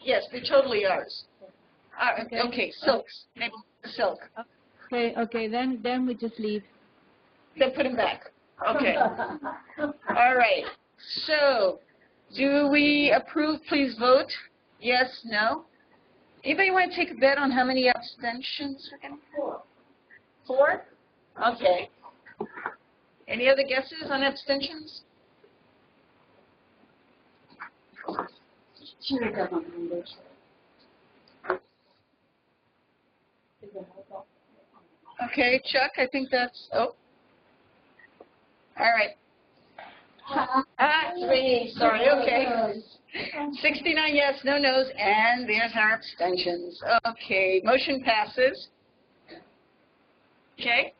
Yes, they're totally ours. Okay, silks, maybe silk. Okay, then we just leave. Then put them back. Okay. All right. So, do we approve? Please vote. Yes, no. Anybody want to take a bet on how many abstentions we're going to have? 4? Okay. Any other guesses on abstentions? Okay, Chuck, I think that's, oh. All right. 3, sorry, okay. 69 yes, no no's, and there's our abstentions. Okay, motion passes. Okay.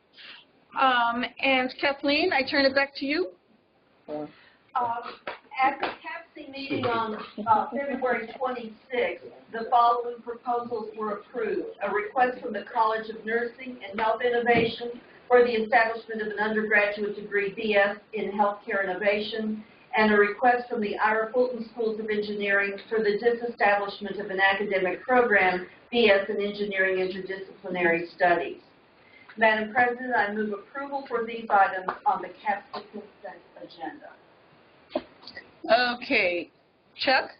And Kathleen, I turn it back to you. At the CAPC meeting on February 26th, the following proposals were approved. A request from the College of Nursing and Health Innovation for the establishment of an undergraduate degree BS in Healthcare Innovation, and a request from the Ira Fulton Schools of Engineering for the disestablishment of an academic program BS in Engineering Interdisciplinary Studies. Madam President, I move approval for these items on the CAPC consent agenda. Okay. Chuck?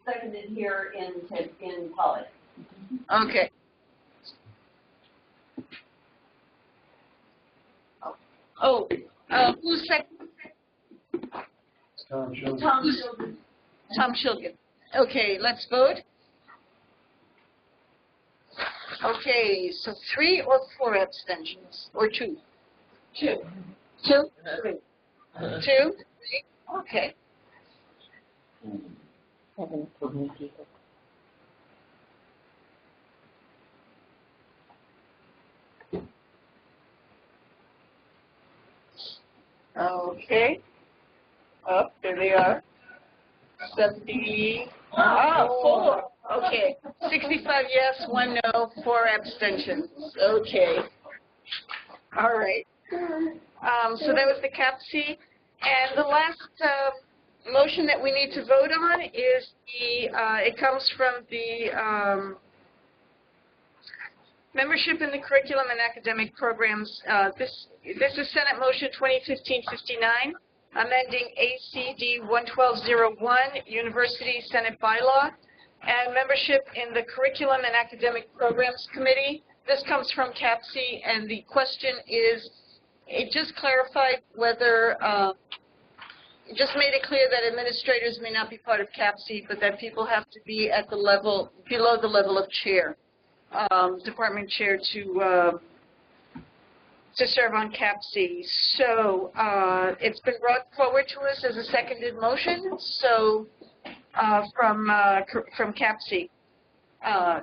Seconded here in Pollock. Okay. Who's second? Tom Shilton. Tom Shilton. Okay, let's vote. Okay, so 3 or 4 abstentions, or 2? 2. 2? 3. 2? 3? Okay. Okay. Oh, there they are. 70. 4. Okay. 65 yes, 1 no, 4 abstentions. Okay. All right. So that was the CAPC. And the last motion that we need to vote on is it comes from the membership in the curriculum and academic programs. This is Senate Motion 2015-59, amending ACD 11201, University Senate Bylaw, and membership in the Curriculum and Academic Programs Committee. This comes from CAPC, and the question is, it just clarified whether, it just made it clear that administrators may not be part of CAPC, but that people have to be at the level, below the level of chair, department chair to serve on CAPC. So it's been brought forward to us as a seconded motion. So from CAPC.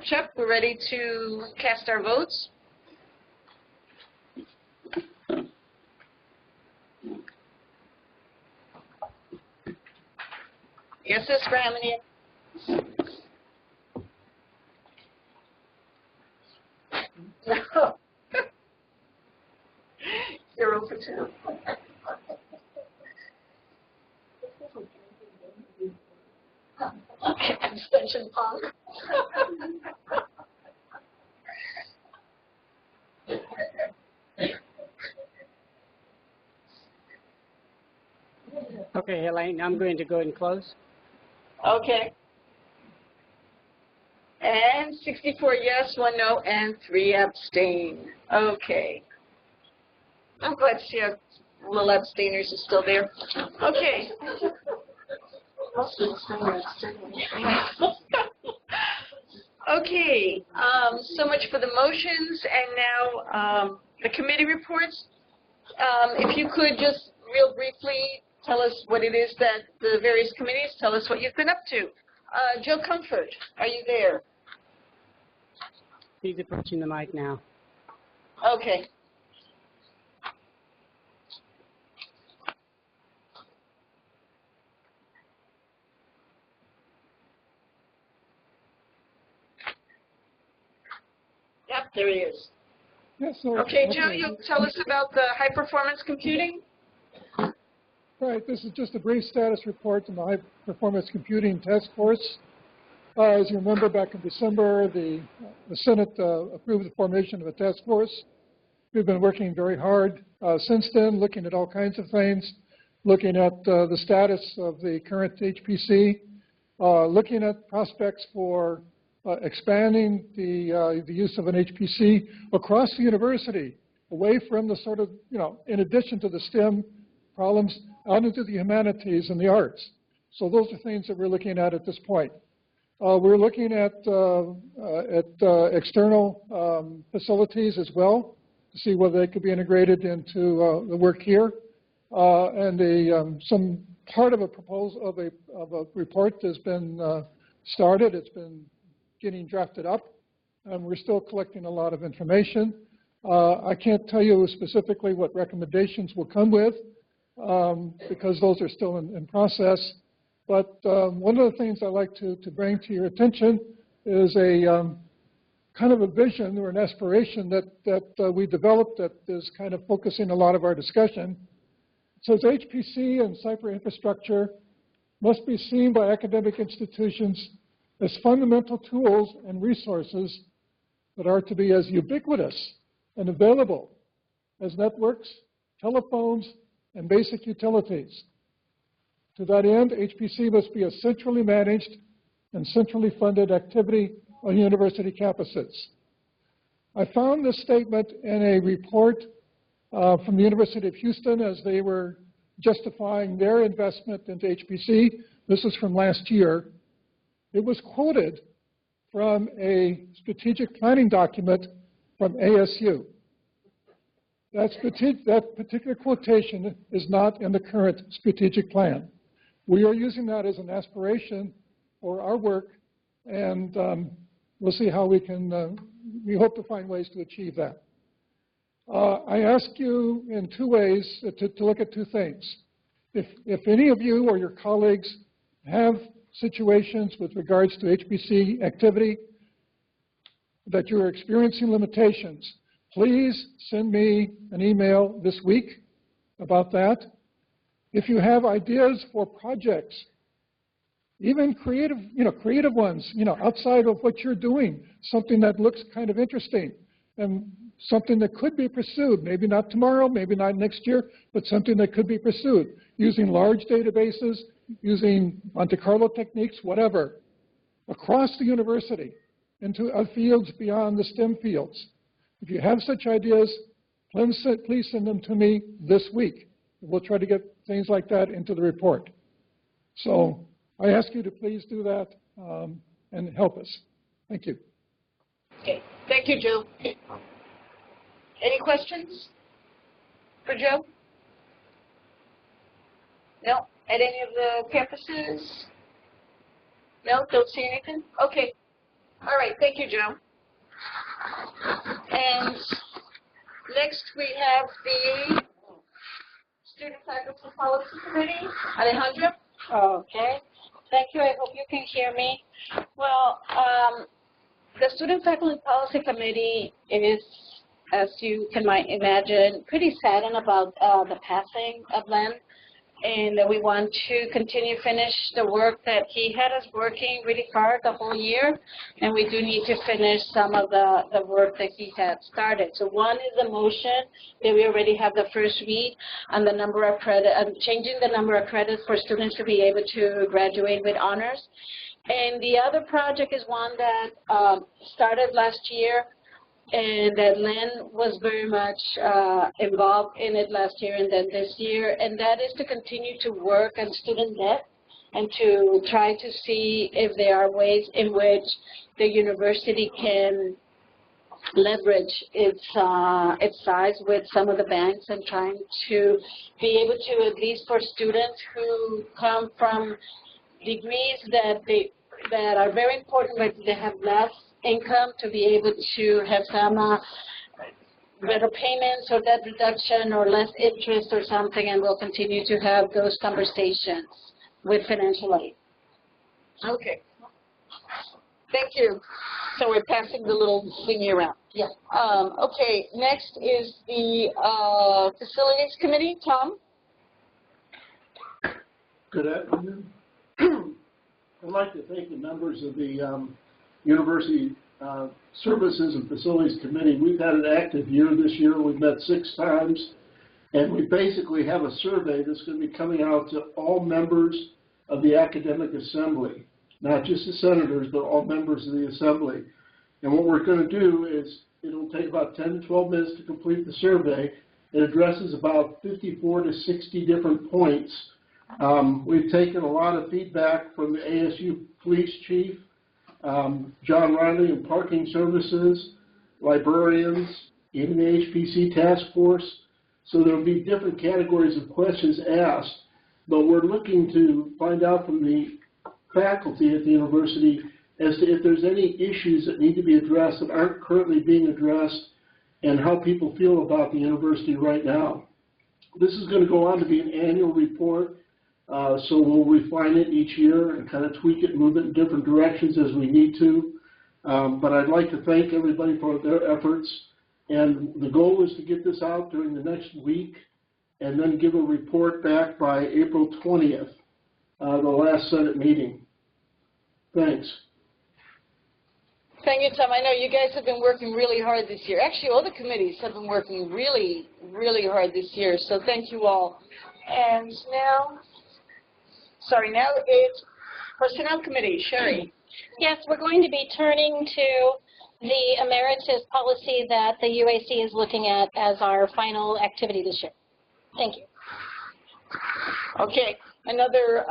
Chuck, we're ready to cast our votes. Yes, this for how many? No. 0 for 2. Okay, abstention punk. Okay, Elaine, I'm going to go ahead and close. Okay. And 64 yes, 1 no, and 3 abstain. Okay. I'm glad to see our little abstainers are still there. Okay. Okay, so much for the motions, and now the committee reports. If you could just real briefly tell us what it is that the various committees, tell us what you've been up to. Joe Comfort, are you there? He's approaching the mic now. Okay. Yep, there he is. Yeah, so, okay, Joe, you'll tell us about the high-performance computing? Right, this is just a brief status report on the high-performance computing task force. As you remember, back in December, the Senate approved the formation of a task force. We've been working very hard since then, looking at all kinds of things, looking at the status of the current HPC, looking at prospects for expanding the use of an HPC across the university, away from the sort of, in addition to the STEM problems, out into the humanities and the arts. So those are things that we're looking at this point. We're looking at external facilities as well to see whether they could be integrated into the work here. And some part of a proposal of a report has been started. It's been getting drafted up, and we're still collecting a lot of information. I can't tell you specifically what recommendations will come with, because those are still in process. But one of the things I'd like to bring to your attention is a kind of a vision or an aspiration that we developed that is kind of focusing a lot of our discussion. It says HPC and cyber infrastructure must be seen by academic institutions as fundamental tools and resources that are to be as ubiquitous and available as networks, telephones, and basic utilities. To that end, HPC must be a centrally managed and centrally funded activity on university campuses. I found this statement in a report from the University of Houston as they were justifying their investment into HPC. This is from last year. It was quoted from a strategic planning document from ASU. That particular quotation is not in the current strategic plan. We are using that as an aspiration for our work, and we'll see how we can, we hope to find ways to achieve that. I ask you in two ways to look at two things. If any of you or your colleagues have situations with regards to HPC activity that you're experiencing limitations, please send me an email this week about that. If you have ideas for projects, even creative ones, outside of what you're doing, something that looks kind of interesting and something that could be pursued, maybe not tomorrow, maybe not next year, but something that could be pursued using large databases, using Monte Carlo techniques, whatever, across the university into fields beyond the STEM fields. If you have such ideas, please send them to me this week. We'll try to get things like that into the report. So I ask you to please do that and help us. Thank you. Okay. Thank you, Joe. Any questions for Joe? No? At any of the campuses? No? Don't see anything? Okay. All right. Thank you, Joe. And next we have the Student Faculty Policy Committee. Alejandra? Okay. Thank you. I hope you can hear me. Well, the Student Faculty Policy Committee is, as you can imagine, pretty saddened about the passing of Len. And we want to finish the work that he had us working really hard the whole year. And we do need to finish some of the work that he had started. So one is the motion that we already have the first read on the number of changing the number of credits for students to be able to graduate with honors. And the other project is one that started last year, and that Len was very much involved in it last year and then this year, and that is to continue to work on student debt and to try to see if there are ways in which the university can leverage its size with some of the banks and trying to be able to, at least for students who come from degrees that are very important but they have less income, to be able to have some better payments or debt reduction or less interest or something, and we'll continue to have those conversations with financial aid. Okay. Thank you. So we're passing the little thingy around. Yeah. Okay, next is the Facilities Committee. Tom? Good afternoon. I'd like to thank the members of the University Services and Facilities Committee. We've had an active year this year. We've met 6 times, and we basically have a survey that's going to be coming out to all members of the Academic Assembly, not just the senators, but all members of the Assembly. And what we're going to do is it'll take about 10 to 12 minutes to complete the survey. It addresses about 54 to 60 different points. We've taken a lot of feedback from the ASU Police Chief, John Riley in Parking Services, librarians, even the HPC Task Force. So there will be different categories of questions asked, but we're looking to find out from the faculty at the university as to if there's any issues that need to be addressed that aren't currently being addressed and how people feel about the university right now. This is going to go on to be an annual report, so we'll refine it each year and kind of tweak it, move it in different directions as we need to. But I'd like to thank everybody for their efforts. And the goal is to get this out during the next week and then give a report back by April 20th, the last Senate meeting. Thanks. Thank you, Tom. I know you guys have been working really hard this year. Actually, all the committees have been working really, really hard this year, so thank you all. And now it's Personnel Committee. Sherry. Yes, we're going to be turning to the emeritus policy that the UAC is looking at as our final activity this year. Thank you. Okay, another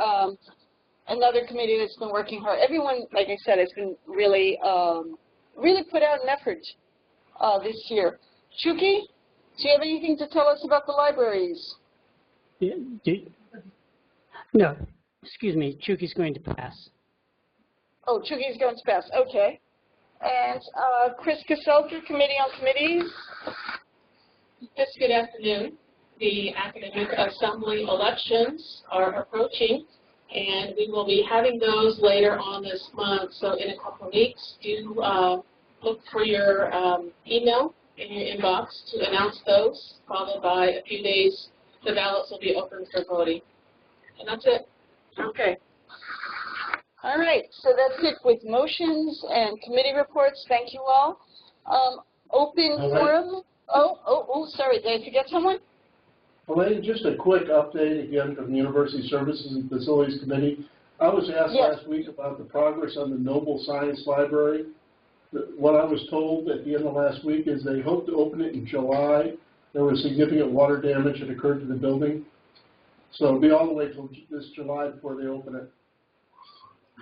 committee that's been working hard. Everyone, like I said, has been really, really put out an effort this year. Shuki, do you have anything to tell us about the libraries? No, excuse me, Chuki's going to pass. Oh, Chuki's going to pass. Okay. And Chris Caselter, Committee on Committees. Yes, good afternoon. The Academic Assembly elections are approaching, and we will be having those later on this month. So in a couple of weeks, do look for your email in your inbox to announce those, followed by a few days the ballots will be open for voting. And that's it. Okay. All right, so that's it with motions and committee reports. Thank you all. Open forum. Oh, sorry, did I forget someone? Elaine, just a quick update again from the University Services and Facilities Committee. I was asked last week about the progress on the Noble Science Library. What I was told at the end of last week is they hope to open it in July. There was significant water damage that occurred to the building. So it'll be all the way till this July before they open it.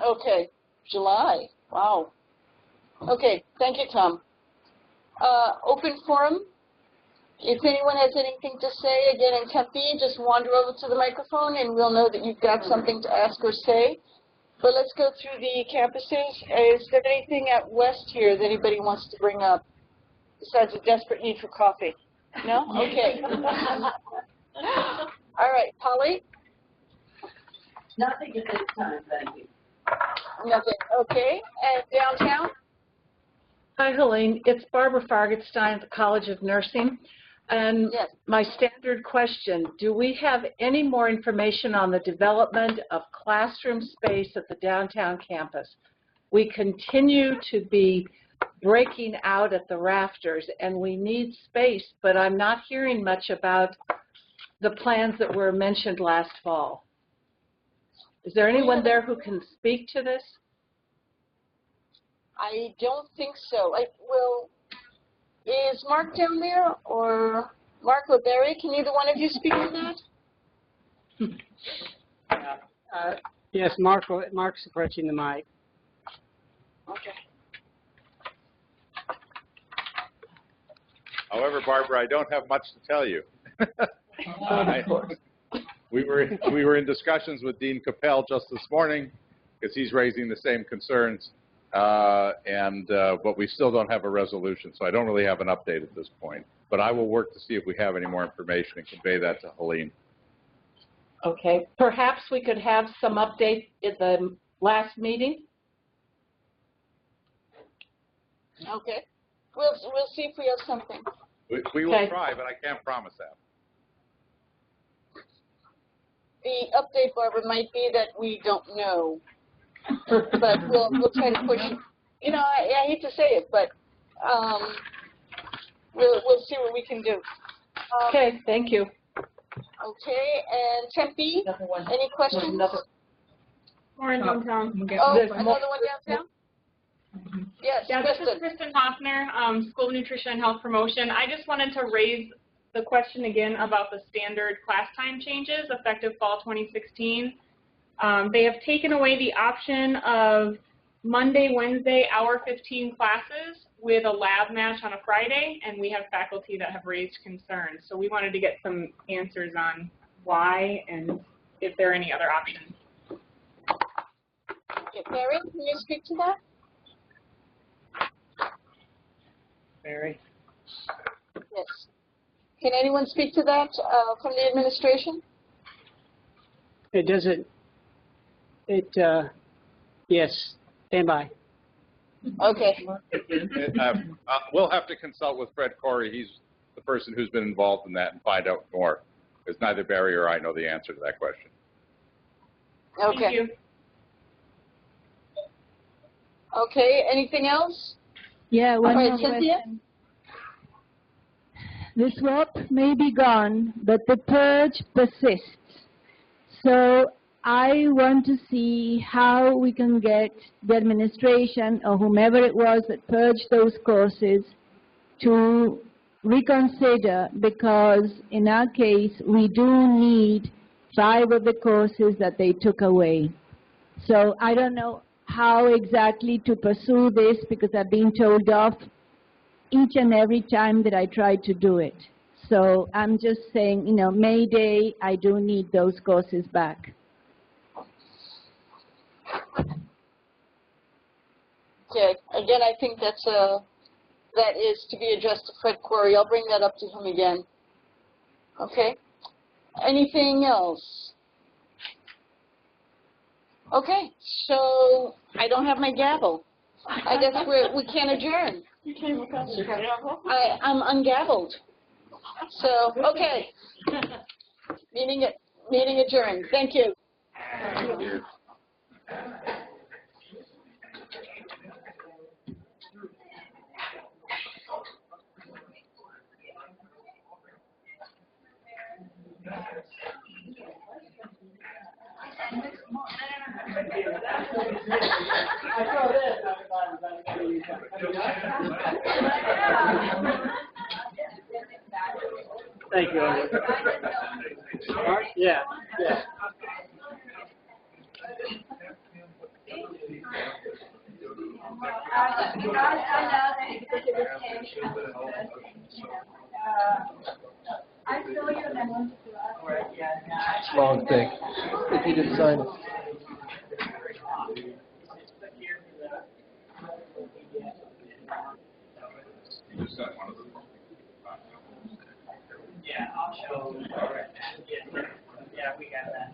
Okay, July. Wow. Okay, thank you, Tom. Open forum. If anyone has anything to say, again in Tempe, just wander over to the microphone and we'll know that you've got something to ask or say. But let's go through the campuses. Is there anything at West here that anybody wants to bring up besides a desperate need for coffee? No? Okay. All right, Polly? Nothing at this time, thank you. Nothing. Okay. And downtown? Hi, Helene. It's Barbara Fargenstein at the College of Nursing. And my standard question, do we have any more information on the development of classroom space at the downtown campus? We continue to be breaking out at the rafters, and we need space, but I'm not hearing much about the plans that were mentioned last fall. Is there anyone there who can speak to this? I don't think so. Is Mark down there, or Mark or Barry? Can either one of you speak to that? Yes, Mark's approaching the mic. Okay. However, Barbara, I don't have much to tell you. We were in discussions with Dean Capel just this morning because he's raising the same concerns, but we still don't have a resolution, so I don't really have an update at this point. But I will work to see if we have any more information and convey that to Helene. Okay. Perhaps we could have some update at the last meeting? Okay. We'll see if we have something. We will try, but I can't promise that. The update, Barbara, might be that we don't know, but we'll try to push. You know, I hate to say it, but we'll see what we can do. Okay, thank you. Okay, and Tempe, any questions? More in downtown. Oh, another one downtown? Yes, yeah, this is Kristen Hoffner, School of Nutrition and Health Promotion. I just wanted to raise the question again about the standard class time changes effective fall 2016. They have taken away the option of Monday, Wednesday, hour 15 classes with a lab match on a Friday, and we have faculty that have raised concerns. So we wanted to get some answers on why and if there are any other options. Okay, Barry, can you speak to that? Barry? Yes. Can anyone speak to that from the administration? It doesn't, yes, stand by. Okay. We'll have to consult with Fred Corey. He's the person who's been involved in that and find out more, because neither Barry or I know the answer to that question. Okay. Thank you. Okay, anything else? Yeah, one All right, more Cynthia? question. The swap may be gone, but the purge persists. So I want to see how we can get the administration or whomever it was that purged those courses to reconsider, because in our case, we do need 5 of the courses that they took away. So I don't know how exactly to pursue this, because I've been told off each and every time that I try to do it. So I'm just saying, you know, May Day, I do need those courses back. Okay, again, I think that is to be addressed to Fred Corey. I'll bring that up to him again. Okay? Anything else? Okay, so I don't have my gavel. I guess we can't adjourn. You came with us. I'm ungavelled. So, okay. Meeting adjourned. Thank you. Thank you. Thank you, Andrew. Yeah, yeah. Long thing. If you didn't sign it. Yeah, I'll show. Yeah, we got that.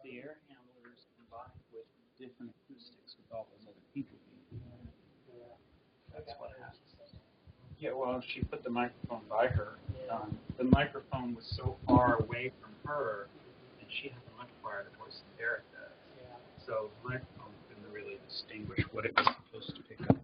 the air handlers combined with different acoustics with all those other people being there. That's what happens. Yeah, well, she put the microphone by her. The microphone was so far away from her, and she has a much quieter voice than Derek does. So the microphone couldn't really distinguish what it was supposed to pick up.